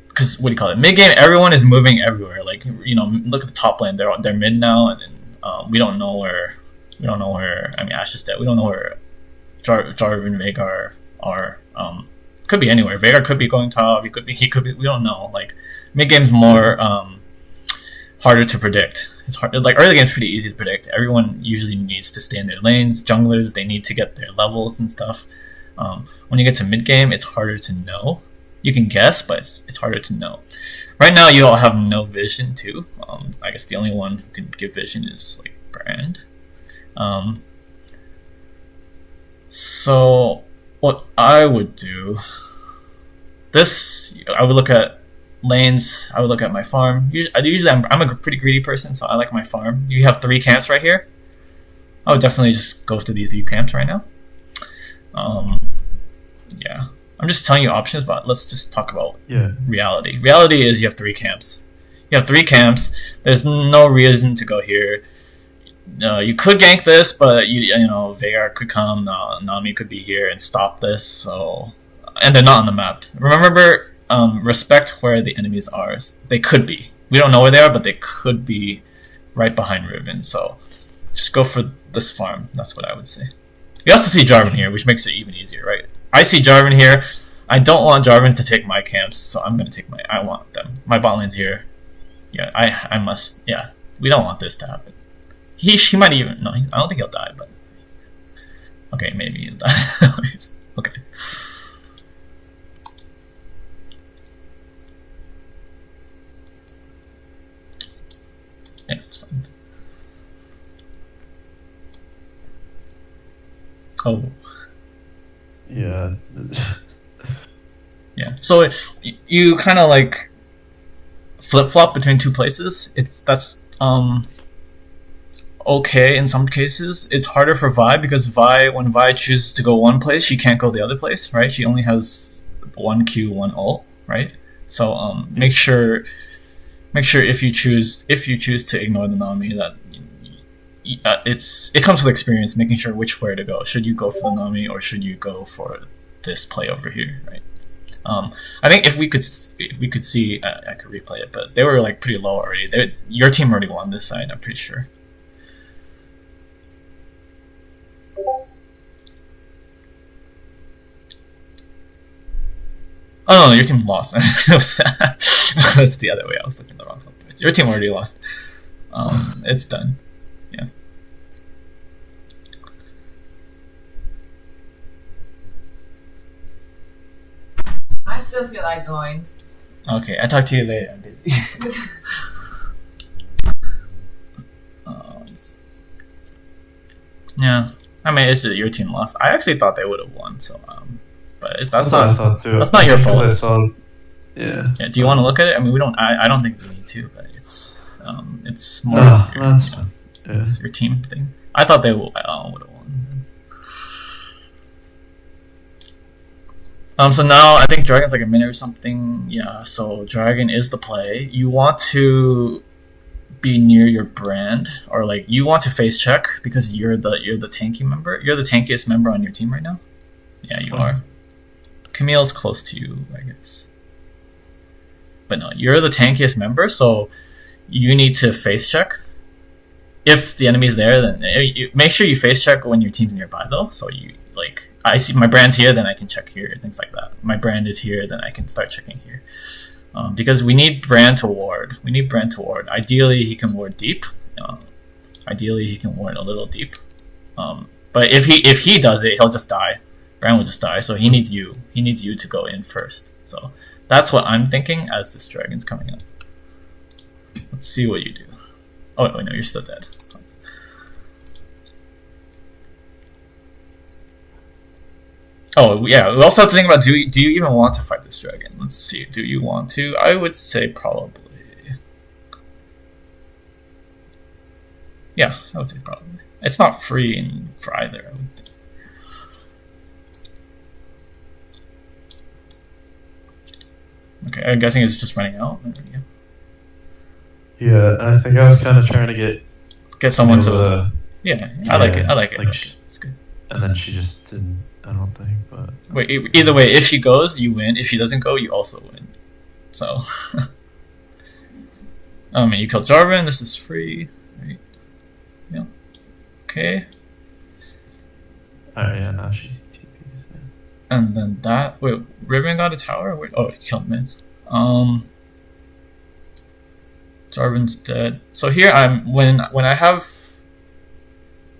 because what do you call it? Mid game, everyone is moving everywhere. Like, you know, look at the top lane. They're mid now, and then we don't know where. I mean, Ashe is dead. We don't know where Jarvan, Veigar are. Could be anywhere. Veigar could be going top. He could be. We don't know. Like, mid game's more harder to predict. It's hard. Like, early game's pretty easy to predict. Everyone usually needs to stay in their lanes. Junglers, they need to get their levels and stuff. When you get to mid game, it's harder to know. You can guess, but it's harder to know. Right now, you all have no vision too. I guess the only one who can give vision is like Brand. So what I would do, I would look at lanes. I would look at my farm. Usually I'm a pretty greedy person, so I like my farm. You have 3 camps right here. I would definitely just go to these 3 camps right now. Yeah, I'm just telling you options, but let's just talk about reality. Reality is you have 3 camps. There's no reason to go here. You could gank this, but you know Veigar could come. Nami could be here and stop this. So, and they're not on the map. Remember, respect where the enemies are. They could be. We don't know where they are, but they could be right behind Riven. So, just go for this farm. That's what I would say. We also see Jarvan here, which makes it even easier, right? I see Jarvan here. I don't want Jarvan to take my camps, so I'm going to take I want them. My bot lane's here. Yeah, I must. Yeah, we don't want this to happen. He might even. No, I don't think he'll die, but. Okay, maybe he'll die. Okay. Yeah, it's fine. Oh. Yeah. Yeah. So you kind of like flip flop between 2 places. That's okay in some cases. It's harder for Vi because when Vi chooses to go one place, she can't go the other place, right? She only has 1 Q, 1 ult, right? So make sure if you choose to ignore the Nami that. It comes with experience, making sure which way to go. Should you go for the Nami or should you go for this play over here, right? I think if we could see, I could replay it, but they were like pretty low already. Your team already won this side, I'm pretty sure. Oh no, your team lost. That's the other way. I was looking at the wrong one. Your team already lost. It's done. Yeah. I still feel like going. Okay, I'll talk to you later. I'm busy. Yeah, I mean, it's just your team lost. I actually thought they would have won, so but that's what I thought too. That's not your fault. Yeah. Yeah. Do you want to look at it? I mean, we don't. I don't think we need to, but it's more. It's your team thing. I thought they would have won. So now I think Dragon's like a minute or something. Yeah. So Dragon is the play. You want to be near your brand, or like you want to face check because you're the tanky member. You're the tankiest member on your team right now. Yeah, you are. Camille's close to you, I guess. But no, you're the tankiest member, so you need to face check. If the enemy's there, then make sure you face check when your team's nearby, though. So you like, I see my brand's here, then I can check here, things like that. My brand is here, then I can start checking here. Because we need Brand to ward. Ideally, he can ward deep. Ideally, he can warn a little deep. But if he does it, he'll just die. Brand will just die. So he needs you. He needs you to go in first. So that's what I'm thinking as this dragon's coming up. Let's see what you do. Oh wait, no, you're still dead. Oh yeah, we also have to think about do you even want to fight this dragon? Let's see. Do you want to? I would say probably. Yeah, I would say probably. It's not free for either. Okay, I'm guessing it's just running out. Yeah, I think I was kind of trying to get someone to. Yeah, I like it. I like it. It's good. And then she just didn't. I don't think, but wait. Either way, if she goes, you win. If she doesn't go, you also win. So, I mean, you killed Jarvan. This is free, right? Yeah. Okay. Alright, yeah, now she's TPs. Yeah. And then that. Wait, Riven got a tower. Wait, oh, he killed mid. Jarvan's dead. So here when I have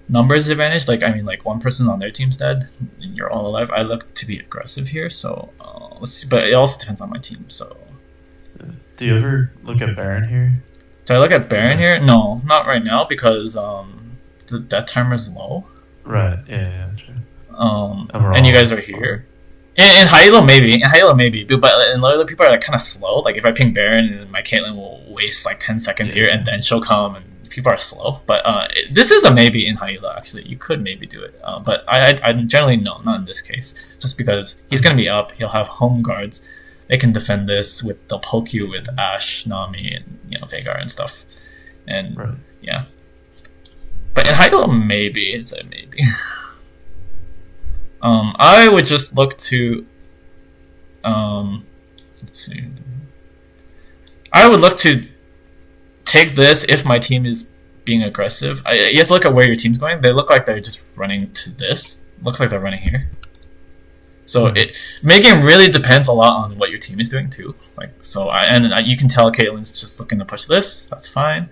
numbers advantage, like one person on their team's dead and you're all alive, I look to be aggressive here. So let's see, but it also depends on my team. So do you ever look at Baron here? Do I look at Baron here? No, not right now because the death timer is low. Right. Yeah. True. And you guys are here. In Hylo maybe, but in other people are like kind of slow. Like if I ping Baron, and my Caitlyn will waste like 10 seconds here, and then she'll come, and people are slow. But this is a maybe in Hylo. Actually, you could maybe do it, but I generally no, not in this case, just because he's gonna be up. He'll have home guards. They can defend this with they'll poke you with Ashe, Nami, and Veigar and stuff, and right. Yeah. But in Hylo, maybe it's a maybe. I would just look to, let's see. I would look to take this if my team is being aggressive. You have to look at where your team's going. They look like they're just running to this. Looks like they're running here. So mid-game really depends a lot on what your team is doing too. You can tell Caitlyn's just looking to push this. That's fine.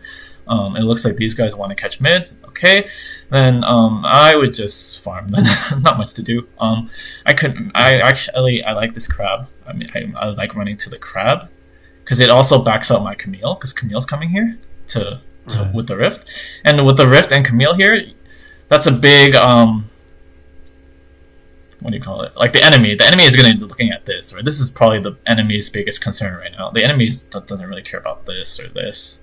It looks like these guys want to catch mid. Okay, then I would just farm. Then not much to do. I like this crab. I mean, I like running to the crab because it also backs up my Camille because Camille's coming here to with the rift, and with the rift and Camille here, that's a big what do you call it? Like the enemy is going to be looking at this, right? This is probably the enemy's biggest concern right now. The enemy doesn't really care about this or this.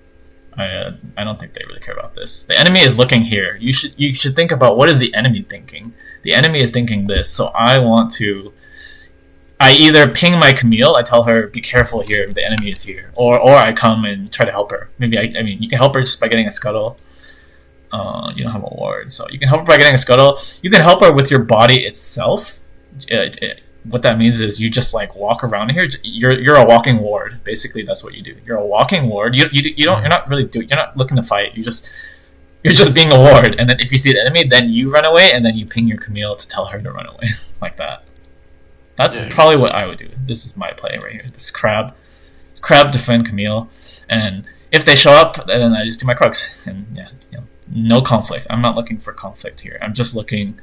I don't think they really care about this. The enemy is looking here. You should think about what is the enemy thinking. The enemy is thinking this. So I either ping my Camille. I tell her be careful here. The enemy is here, or I come and try to help her. Maybe I mean you can help her just by getting a scuttle. You don't have a ward, so you can help her by getting a scuttle. You can help her with your body itself. What that means is you just like walk around here. You're a walking ward. Basically, that's what you do. You're a walking ward. You're not looking to fight. You're just being a ward. And then if you see the enemy, then you run away, and then you ping your Camille to tell her to run away like that. That's probably what I would do. This is my play right here. This crab defend Camille, and if they show up, then I just do my Krugs. And no conflict. I'm not looking for conflict here. I'm just looking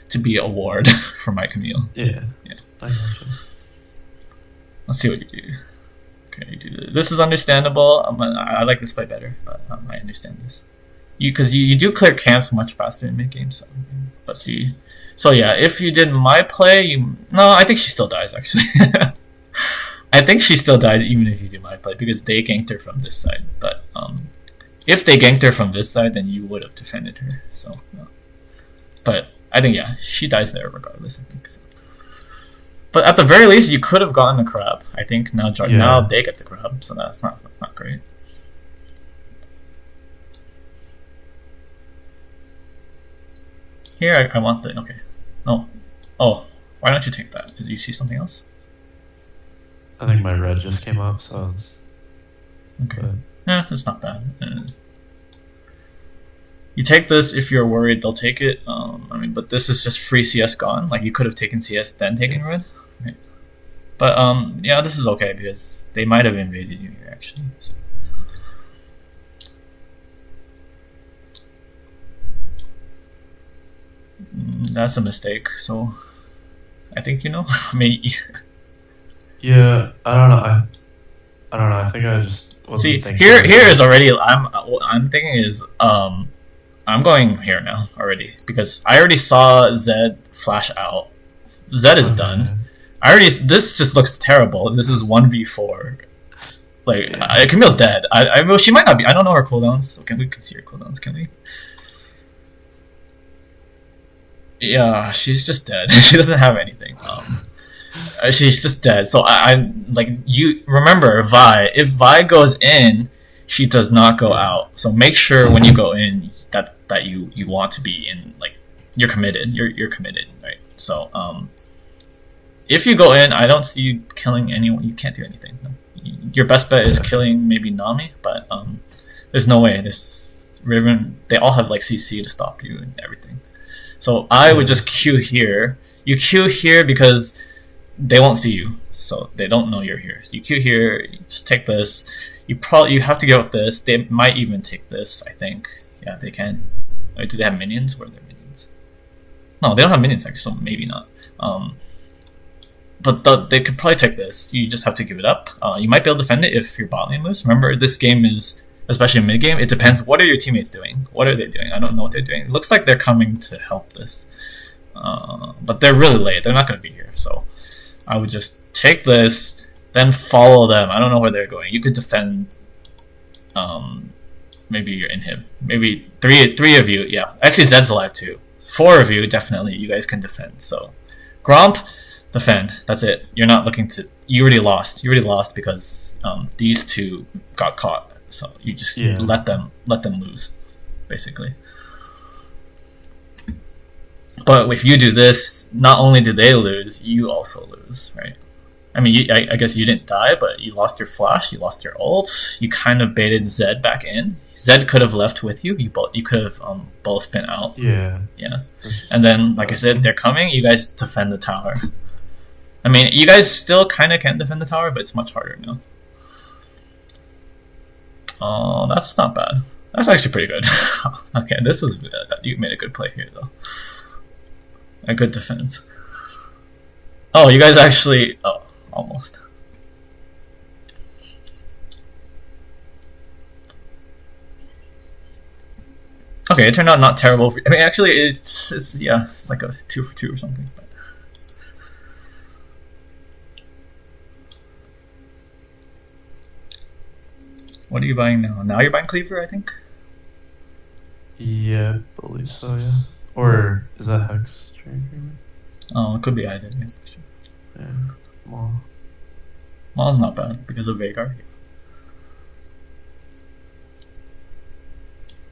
to be a ward for my Camille. Yeah. I gotcha. Let's see what you do. Okay, you do this. This is understandable. I like this play better, but I understand this. Because you do clear camps much faster in mid game. So let's see. So yeah, if you did my play, I think she still dies actually. I think she still dies even if you do my play because they ganked her from this side. But if they ganked her from this side, then you would have defended her. So, but I think she dies there regardless. I think so. But at the very least, you could have gotten a crab. I think now they get the crab, so that's not great. Here I want the okay. No, why don't you take that? Do you see something else? I think my red just came up, so it's okay. It's not bad. You take this if you're worried they'll take it. But this is just free CS gone. Like you could have taken CS then taken red. Right. But this is okay because they might have invaded you here actually. So. That's a mistake. So I think you know. I mean, Yeah, I don't know. I don't know. I think I just wasn't see, thinking. here is already. What I'm thinking is I'm going here now already because I already saw Zed flash out. Zed is done. I already. This just looks terrible. This is 1v4. Like Camille's dead. Well, she might not be. I don't know her cooldowns. Okay, we can see her cooldowns. Can we? Yeah, she's just dead. She doesn't have anything. She's just dead. So I like you remember Vi. If Vi goes in, she does not go out. So make sure when you go in that you want to be in. Like you're committed. You're committed, right? So if you go in, I don't see you killing anyone. You can't do anything. No. Your best bet is killing maybe Nami, but there's no way. This Riven, they all have like CC to stop you and everything. So I would just queue here. You queue here because they won't see you, so they don't know you're here. You queue here. You just take this. You have to give up this. They might even take this. I think. Yeah, they can. Or do they have minions? Where are their minions? No, they don't have minions actually, so maybe not. But they could probably take this. You just have to give it up. You might be able to defend it if your bot lane moves. Remember, this game is, especially in mid game, it depends. What are your teammates doing? What are they doing? I don't know what they're doing. It looks like they're coming to help this, but they're really late. They're not going to be here. So I would just take this, then follow them. I don't know where they're going. You could defend. Maybe you're inhib. Maybe three of you. Yeah, actually Zed's alive too. 4 of you definitely. You guys can defend. So Gromp. Defend. That's it. You're not looking to. You already lost. You already lost because these two got caught. So you just let them lose, basically. But if you do this, not only do they lose, you also lose, right? I mean, I guess you didn't die, but you lost your flash. You lost your ult. You kind of baited Zed back in. Zed could have left with you. You could have both been out. Yeah. And then, like I said, they're coming. You guys defend the tower. I mean, you guys still kind of can defend the tower, but it's much harder now. Oh, that's not bad. That's actually pretty good. Okay, this is you made a good play here, though. A good defense. Oh, you guys actually... Oh, almost. Okay, it turned out not terrible. I mean, actually, it's like a 2 for 2 or something. But. What are you buying now? Now you're buying Cleaver, I think? Yeah, I believe so, yeah. Or is that Hex? Oh, it could be either, yeah. Yeah, Maw. Maw's not bad because of Veigar.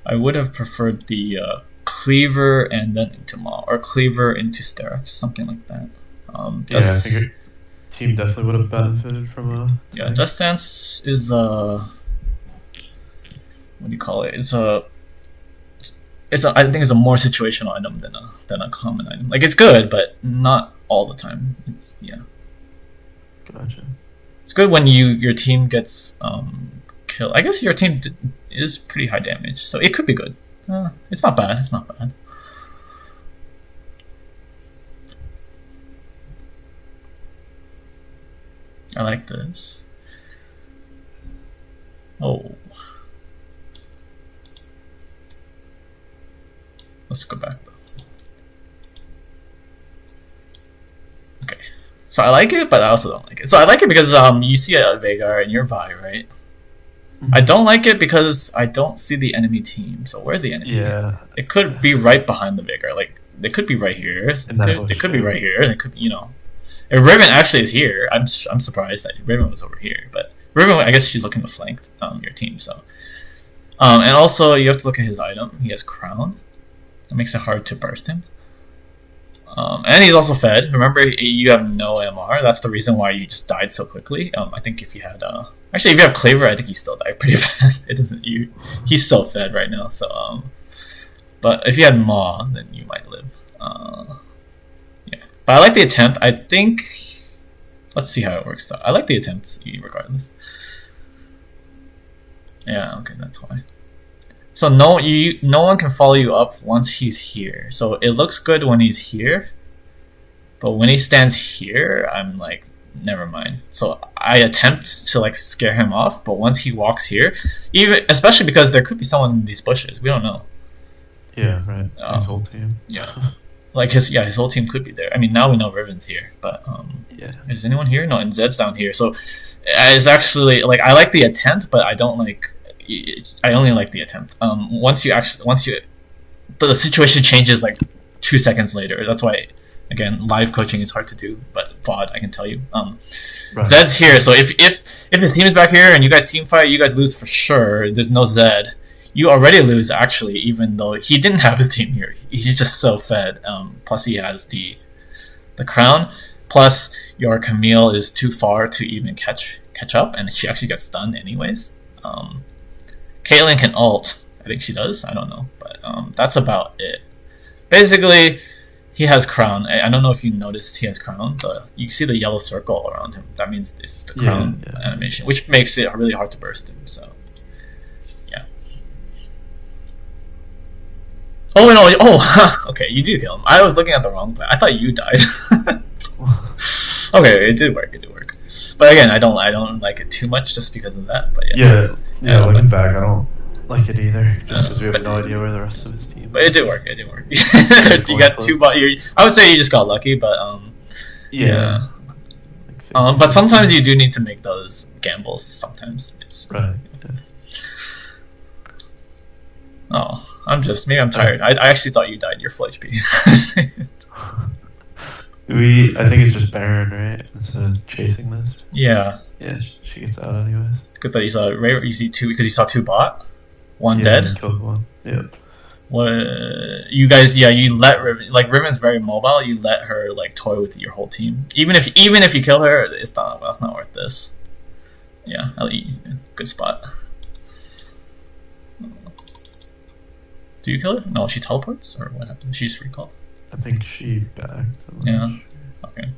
I would have preferred the Cleaver and then into Maw, or Cleaver into Sterak's, something like that. Yeah, I think your team definitely would have benefited from a... Yeah, Just Dance is what do you call it? I think it's a more situational item than a common item. Like it's good, but not all the time. Gotcha. It's good when your team gets killed. I guess your team is pretty high damage, so it could be good. It's not bad. It's not bad. I like this. Oh. Let's go back though. Okay. So I like it, but I also don't like it. So I like it because you see a Veigar and you're Vi, right? I don't like it because I don't see the enemy team. So where's the enemy? Yeah. It could be right behind the Veigar. Like they could be right here. They could be right here. They could, If Riven actually is here, I'm surprised that Riven was over here. But Riven, I guess she's looking to flank your team. So, and also you have to look at his item. He has Crown. That makes it hard to burst him. And he's also fed. Remember, you have no MR. That's the reason why you just died so quickly. I think if you had actually, if you have Cleaver, I think you still die pretty fast. It doesn't. He's so fed right now. So but if you had Maw, then you might live. Yeah. But I like the attempt. I think. Let's see how it works though. I like the attempt regardless. Yeah. Okay, that's why. So no one can follow you up once he's here. So it looks good when he's here, but when he stands here, I'm like, never mind. So I attempt to like scare him off, but once he walks here, even especially because there could be someone in these bushes, we don't know. Yeah, right. His whole team. Yeah, like his whole team could be there. I mean, now we know Riven's here, but Yeah. is anyone here? No, and Zed's down here. So it's actually like I like the attempt, but I don't like. I only like the attempt. Once the situation changes like 2 seconds later. That's why, again, live coaching is hard to do, but VOD I can tell you. Right. Zed's here, so if his team is back here and you guys team fight, you guys lose for sure. There's no Zed. You already lose actually, even though he didn't have his team here. He's just so fed. Plus he has the crown. Plus your Camille is too far to even catch up, and she actually gets stunned anyways. Caitlyn can ult. I think she does. I don't know, but that's about it. Basically, he has crown. I don't know if you noticed he has crown. You see the yellow circle around him. That means this is the crown animation, which makes it really hard to burst him. So, yeah. Oh no! Oh, okay. You do kill him. I was looking at the wrong place. I thought you died. Okay, it did work. It did work. But again, I don't like it too much just because of that. But yeah. Looking back, I don't like it either, just because we have no idea where the rest of his team. But it did work. It did work. You got two I would say you just got lucky, but yeah. But sometimes you do need to make those gambles. Sometimes it's right. Oh, I'm tired. I actually thought you died. You're full HP. I think it's just Baron, right? Instead of chasing this. Yeah. Yeah, she gets out anyways. Good that you saw it. Right, you see two because you saw two bot, one Yeah, dead. Killed one. Yep. What you guys? Yeah, you let Riven. Like Riven's very mobile. You let her like toy with your whole team. Even if you kill her, it's not. That's not worth this. Yeah, good spot. Do you kill her? No, she teleports or what happened? She just recalled. I think she backed. Yeah. Okay.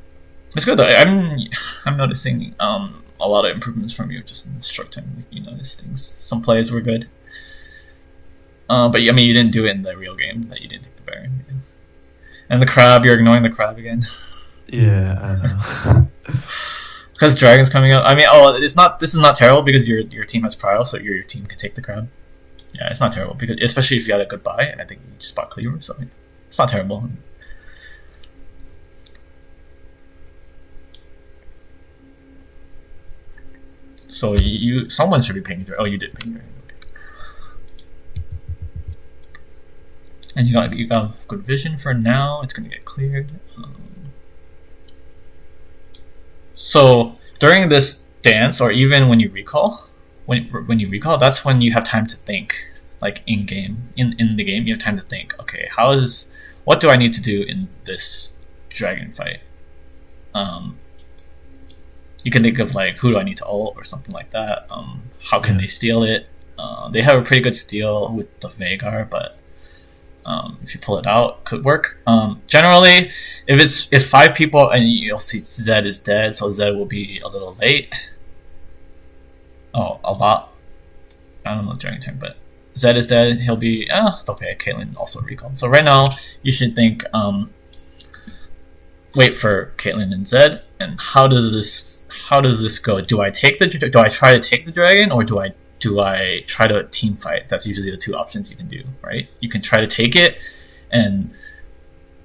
It's good though. I'm noticing a lot of improvements from you just in this short time. Like, you notice things. Some plays were good. But I mean, you didn't do it in the real game. That you didn't take the Baron. And the crab, you're ignoring the crab again. Yeah, I know. Because dragon's coming out. I mean, this is not terrible because your team has Prio, so your team can take the crab. Yeah, it's not terrible because especially if you had a good buy, and I think you just bought Cleaver, so it's not terrible. So someone should be paying dragon. Oh, you did pay dragon. And you got good vision for now. It's gonna get cleared. So during this dance, or even when you recall, when you recall, that's when you have time to think. Like in game, in the game, you have time to think. Okay, what do I need to do in this dragon fight? You can think of like, who do I need to ult or something like that. How can they steal it? They have a pretty good steal with the Veigar, but if you pull it out, could work. Generally, if 5 people and you'll see Zed is dead, so Zed will be a little late. Oh, a lot. I don't know the dragon turn, but Zed is dead. He'll be. It's okay. Caitlyn also recalled. So right now you should think. Wait for Caitlyn and Zed. And how does this go? Do I try to take the dragon, or do I try to team fight? That's usually the 2 options you can do, right? You can try to take it, and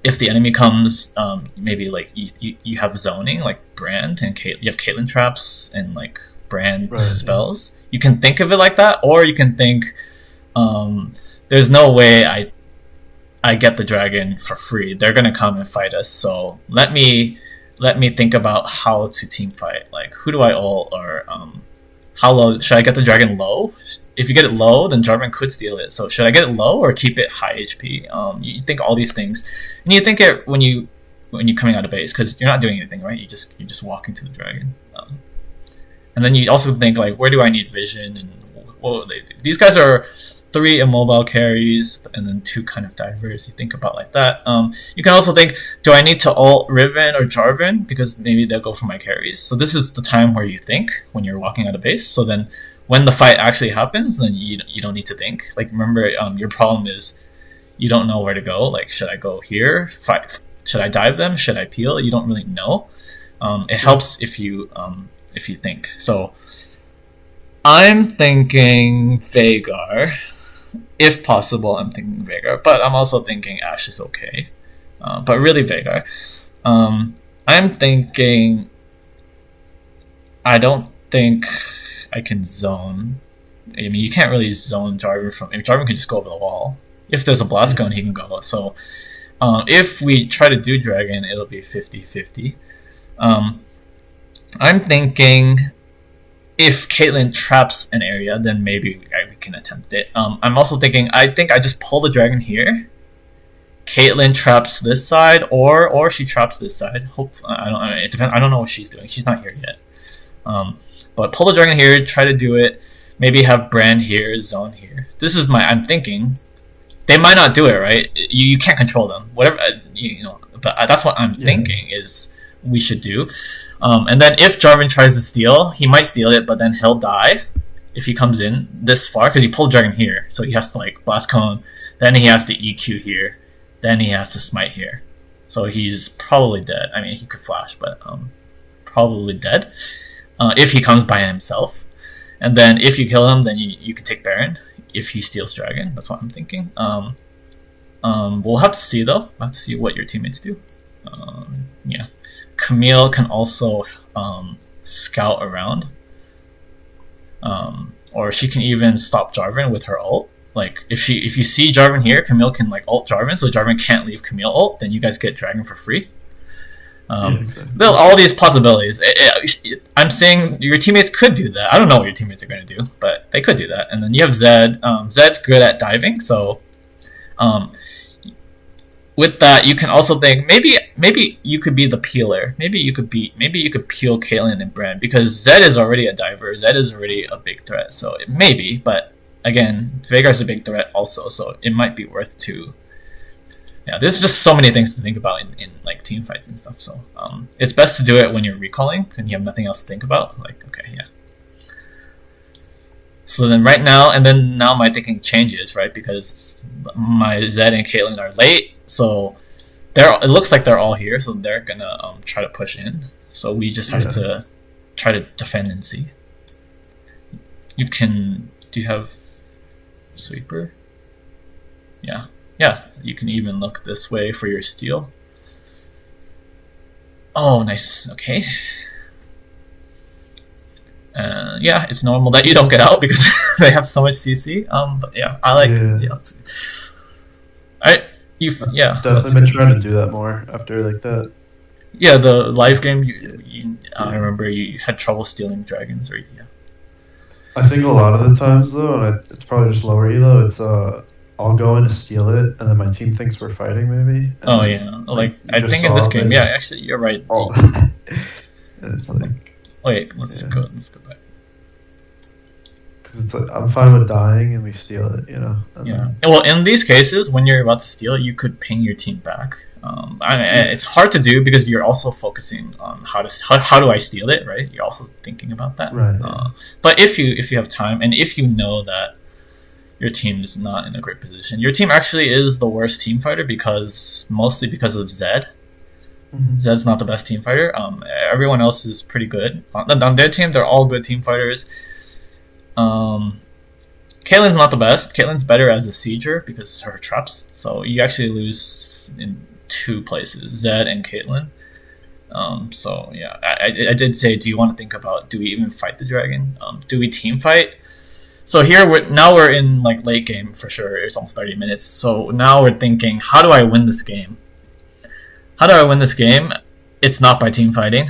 if the enemy comes, maybe like you have zoning like Brand, and you have Caitlyn traps and like Brand spells. You can think of it like that, or you can think, there's no way I get the dragon for free. They're gonna come and fight us. So let me think about how to team fight. Like, who do I ult, or how low should I get the dragon low? If you get it low, then Jarvan could steal it. So should I get it low or keep it high HP? You think all these things, and you think it when you're coming out of base, because you're not doing anything, right? You're just walking to the dragon. And then you also think like, where do I need vision, and what will they do? These guys are 3 immobile carries and then 2 kind of divers. You think about like that. You can also think, do I need to ult Riven or Jarvan, because maybe they'll go for my carries. So this is the time where you think when you're walking out of base. So then when the fight actually happens, then you don't need to think. Like remember, your problem is you don't know where to go. Like should I go here? Fight? Should I dive them? Should I peel? You don't really know. It helps if you think. So I'm thinking Veigar. If possible, I'm thinking Veigar, but I'm also thinking Ashe is okay. But really Veigar. I'm thinking. I don't think I can zone. I mean, you can't really zone Jarvan from. I mean, Jarvan can just go over the wall. If there's a blast cone, he can go. So, if we try to do Dragon, it'll be 50-50. I'm thinking if Caitlyn traps an area, then maybe we can attempt it. I'm also thinking. I think I just pull the Dragon here. Caitlyn traps this side, or she traps this side. Hope I don't. It depends. I don't know what she's doing. She's not here yet. But pull the Dragon here. Try to do it. Maybe have Brand here, zone here. This is I'm thinking. They might not do it, right? You can't control them. Whatever but that's what I'm thinking is we should do. And then if Jarvan tries to steal, he might steal it, but then he'll die if he comes in this far because he pulled Dragon here, so he has to like blast cone. Then he has to EQ here. Then he has to smite here. So he's probably dead. I mean, he could flash, but probably dead if he comes by himself. And then if you kill him, then you can take Baron if he steals Dragon. That's what I'm thinking. We'll have to see though. We'll have to see what your teammates do. Yeah, Camille can also scout around, or she can even stop Jarvan with her ult. Like if you see Jarvan here, Camille can like ult Jarvan, so Jarvan can't leave Camille ult. Then you guys get Dragon for free. Exactly. All these possibilities. I'm saying your teammates could do that. I don't know what your teammates are going to do, but they could do that. And then you have Zed. Zed's good at diving, so with that you can also think maybe you could be the peeler. Maybe you could peel Caitlyn and Brand because Zed is already a diver. Zed is already a big threat. So it may be, but again, Veigar's a big threat also, so it might be worth to. Yeah, there's just so many things to think about in like team fights and stuff. So it's best to do it when you're recalling and you have nothing else to think about. Like, okay, yeah. So then now my thinking changes, right? Because my Zed and Caitlyn are late, so it looks like they're all here, so they're gonna try to push in. So we just have to try to defend and see. Do you have Sweeper? Yeah. Yeah, you can even look this way for your steal. Oh, nice. Okay. Yeah, it's normal that you don't get out because they have so much CC. But yeah, I like. Yeah. Definitely been trying to do that more after like that. Yeah, the live game. I remember you had trouble stealing dragons, or yeah. I think a lot of the times though, and it's probably just lower elo. It's I'll go in to steal it, and then my team thinks we're fighting, maybe. Oh yeah, like I think in this game, yeah, actually, you're right. And it's like, wait, let's go back. Because it's like I'm fine with dying, and we steal it, Yeah. Well, in these cases, when you're about to steal, you could ping your team back. It's hard to do because you're also focusing on how do I steal it, right? You're also thinking about that. Right. But if you have time, and if you know that your team is not in a great position. Your team actually is the worst team fighter mostly because of Zed. Mm-hmm. Zed's not the best team fighter. Everyone else is pretty good. On their team, they're all good team fighters. Caitlyn's not the best. Caitlyn's better as a sieger because of her traps. So you actually lose in two places, Zed and Caitlyn. So yeah, I did say, do you want to think about, do we even fight the dragon? Do we team fight? So here we're in like late game for sure. It's almost 30 minutes. So now we're thinking, how do I win this game? It's not by team fighting.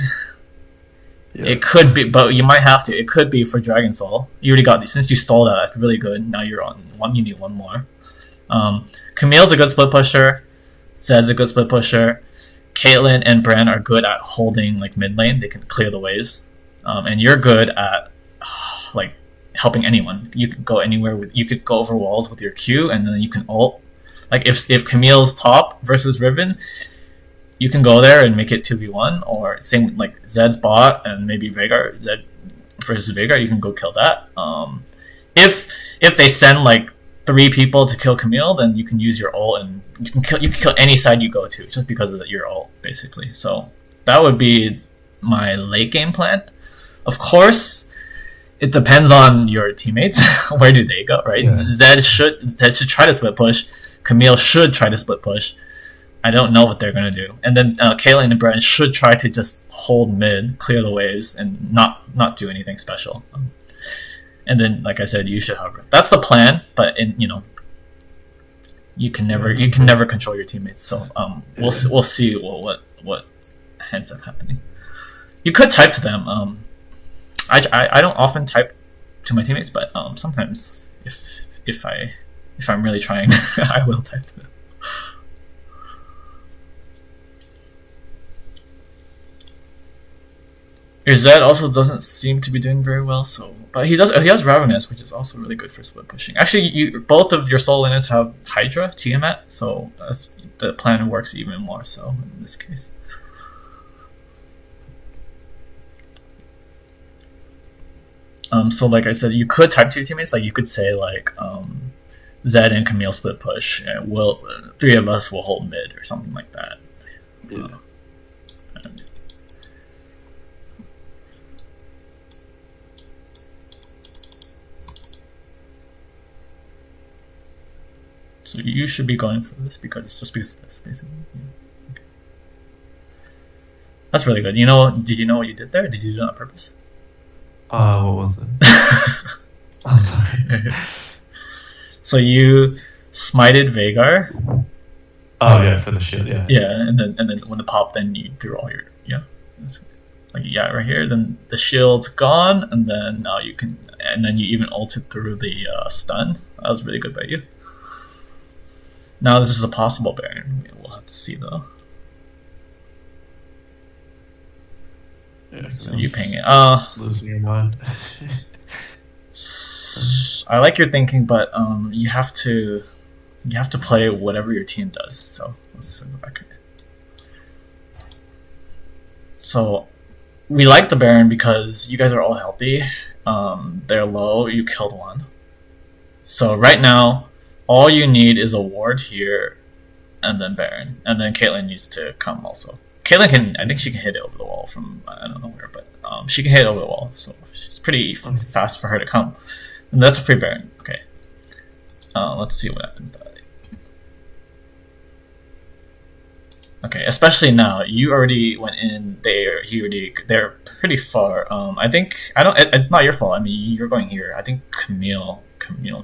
Yeah. It could be, but you might have to. It could be for Dragon Soul. You already got these. Since you stole that, that's really good. Now you're on one. You need one more. Camille's a good split pusher. Zed's a good split pusher. Caitlyn and Bran are good at holding like mid lane. They can clear the waves. And you're good at like helping anyone. You could go anywhere you could go over walls with your Q, and then you can ult. Like if Camille's top versus Riven, you can go there and make it 2v1, or same like Zed's bot and maybe Veigar. versus Veigar, you can go kill that. If they send like 3 people to kill Camille, then you can use your ult and you can kill any side you go to just because of your ult, basically. So that would be my late game plan. Of course, it depends on your teammates. Where do they go, right? Yeah. Zed should try to split push. Camille should try to split push. I don't know what they're gonna do. And then Caitlyn and Brent should try to just hold mid, clear the waves, and not do anything special. And then, like I said, you should hover. That's the plan, but you can never control your teammates. So we'll see what ends up happening. You could type to them. I don't often type to my teammates, but sometimes if I'm really trying, I will type to them. Your Zed also doesn't seem to be doing very well, but he has Ravenous, which is also really good for split pushing. Actually, both of your solo laners have Hydra, Tiamat, so the plan works even more so in this case. So like I said, you could type to your teammates, like you could say like Zed and Camille split push, and 3 of us will hold mid or something like that. Yeah. So you should be going for this because of this, basically. Yeah. Okay. That's really good. Did you know what you did there? Did you do that on purpose? What was it? I'm sorry. So you smited Veigar. Oh yeah, for the shield, yeah. Yeah, and then when the pop, then you threw all your right here. Then the shield's gone, and then you even ulted through the stun. That was really good by you. Now this is a possible Baron. We'll have to see though. Yeah, So you ping it. Losing your mind. I like your thinking, but you have to play whatever your team does. So let's go back here. So we like the Baron because you guys are all healthy. They're low. You killed one. So right now, all you need is a ward here, and then Baron, and then Caitlyn needs to come also. Caitlyn I think she can hit it over the wall from I don't know where, but she can hit it over the wall, so it's pretty fast for her to come. And that's a free Baron. Okay. Let's see what happens. Okay, especially now, you already went in there. They're pretty far. I think it's not your fault. I mean, you're going here. I think Camille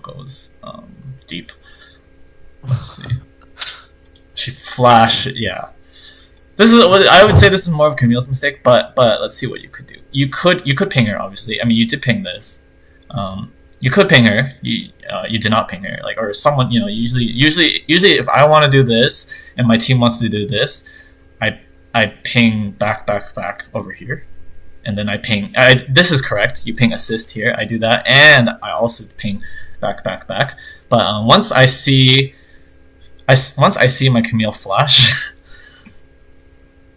goes deep. Let's see. She flashed. Yeah. This is what I would say. This is more of Camille's mistake, but let's see what you could do. You could ping her, obviously. I mean, you did ping this. You could ping her. You did not ping her. Or someone. Usually, if I want to do this and my team wants to do this, I ping back over here, and then I ping. This is correct. You ping assist here. I do that, and I also ping back. But once I see my Camille flash.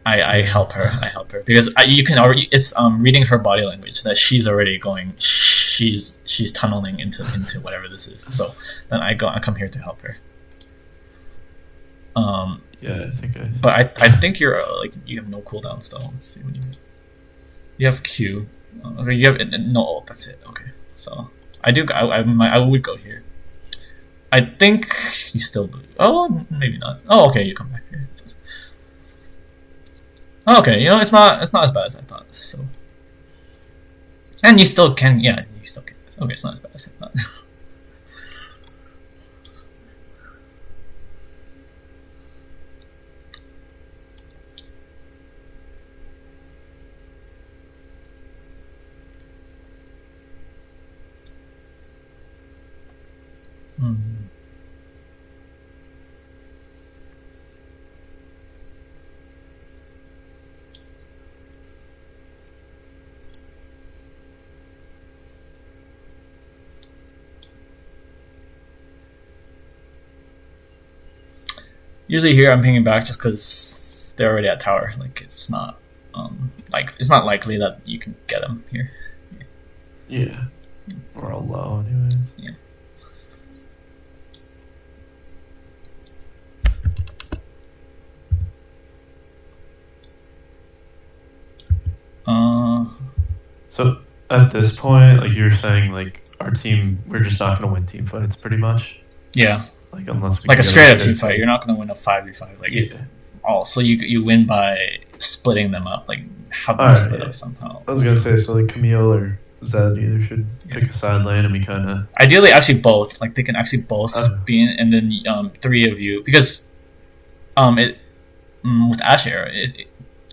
I help her because you can already, it's reading her body language that she's already going, she's tunneling into whatever this is. So then I come here to help her. Yeah, I think But I think you're you have no cooldown still. Let's see what you have Q. Okay, you have no ult. That's it. Okay, so I would go here. I think you still do. Oh, maybe not. Oh, okay, you come back here. Okay, it's not as bad as I thought. So, and you still can. Yeah, you still can. Okay, it's not as bad as I thought. Usually here I'm pinging back just because they're already at tower. It's not it's not likely that you can get them here. Yeah. We're all low anyways. Yeah. So at this point, like you're saying, like our team, we're just not gonna win team fights, pretty much. Yeah, Like unless we like a can get straight up good- team fight, you're not gonna win a 5v5. Like if Yeah. so you win by splitting them up, like have them Alright, split yeah. up somehow. I was gonna say, so like Camille or Zed either should Yeah. pick a side lane, and we kind of. Ideally, actually both. Like they can actually both Okay. be in, and then three of you because with Asher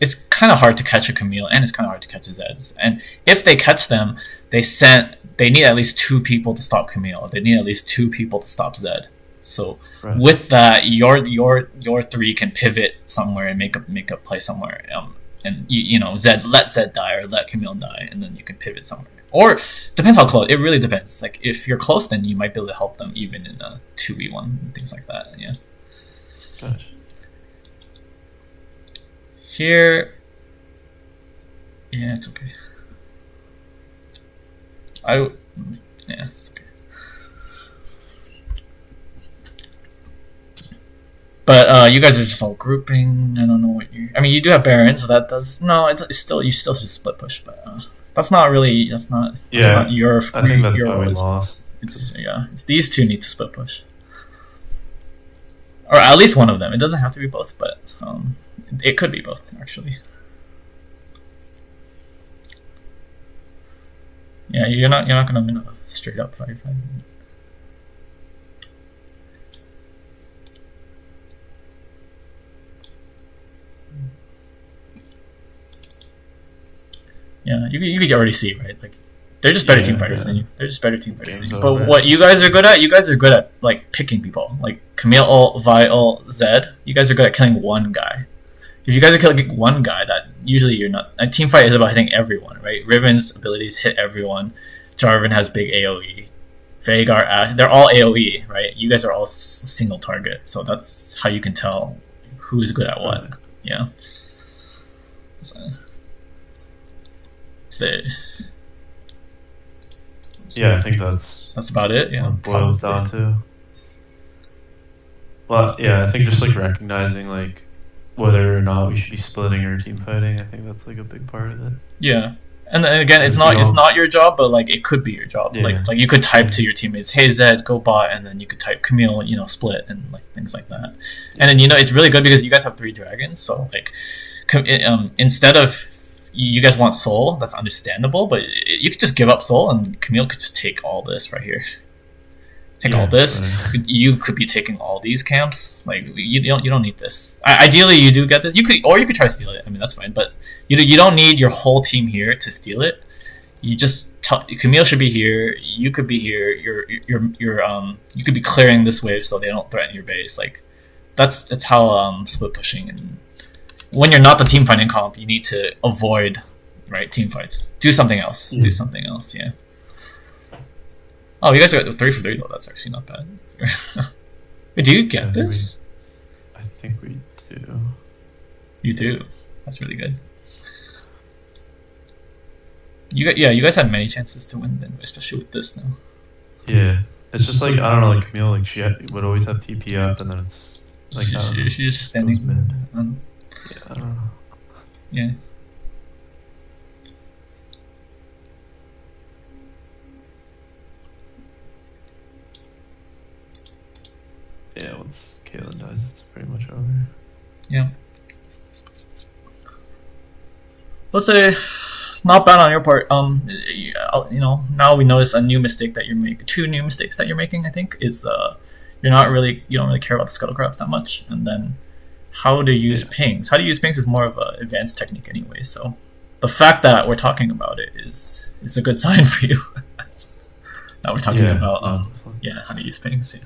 it's kind of hard to catch a Camille and it's kind of hard to catch a Zeds. And if they catch them, they need at least 2 people to stop Camille. They need at least 2 people to stop Zed. So Right. with that, your 3 can pivot somewhere and make a play somewhere. And you know let Zed die or let Camille die, and then you can pivot somewhere. Or depends how close. It really depends. Like if you're close, then you might be able to help them even in a 2v1 and things like that. Yeah. Gotcha. Here, yeah, it's okay. Yeah, it's okay. But you guys are just all grouping. I don't know what you. I mean, you do have Baron, so that does no. It's still you still should split push, but that's not really. That's not. Yeah, that's not your. I think that's your why we role. lost. It's It's these 2 need to split push, or at least one of them. It doesn't have to be both, but it could be both actually. Yeah, you're not gonna win a straight up fight. Yeah, you could already see, right? Like they're just better Yeah, team fighters yeah. than you. They're just better team fighters than Game's you. over. But what you guys are good at like picking people. Like Camille ult, Vi ult, Zed. You guys are good at killing one guy. If you guys are killing one guy, that usually you're not. A team fight is about hitting everyone, right? Riven's abilities hit everyone. Jarvan has big AOE. Veigar, Ashe, they're all AOE, right? You guys are all single target, so that's how you can tell who's good at what. Yeah. So Yeah, I think that's about it. Yeah, what it boils down to. Well, yeah, I think just like recognizing like whether or not we should be splitting or team fighting. I think that's like a big part of it. Yeah, and then again, it's not your job, but like it could be your job. Yeah. Like you could type to your teammates, "Hey Zed, go bot," and then you could type Camille, split and like things like that. And then it's really good because you guys have 3 dragons, so like instead of you guys want soul, that's understandable, but you could just give up soul and Camille could just take all this right here. Take all this. Right. You could be taking all these camps. Like you don't need this. Ideally, you do get this. You could try to steal it. I mean, that's fine, but you don't need your whole team here to steal it. You just Camille should be here. You could be here. You could be clearing this wave so they don't threaten your base. Like that's how split pushing. And when you're not the team fighting comp, you need to avoid team fights. Do something else. Do something else. Yeah. Oh, you guys got 3 for 3 though. That's actually not bad. Wait, do you get this? I think we do. You do. That's really good. You guys had many chances to win then, especially with this now. Yeah, it's just like I don't know, like Camille, like she would always have TP up, and then it's like I don't know, She's just standing. goes mid. Um, Yeah, I don't know. yeah. Yeah, once Caitlyn dies, it's pretty much over. Yeah. Let's say, not bad on your part. Now we notice a new mistake that you're making. 2 new mistakes that you're making. I think is you don't really care about the scuttlecrafts that much, and then how to use pings. How to use pings is more of an advanced technique anyway. So the fact that we're talking about it is a good sign for you. That we're talking about how to use pings. Yeah.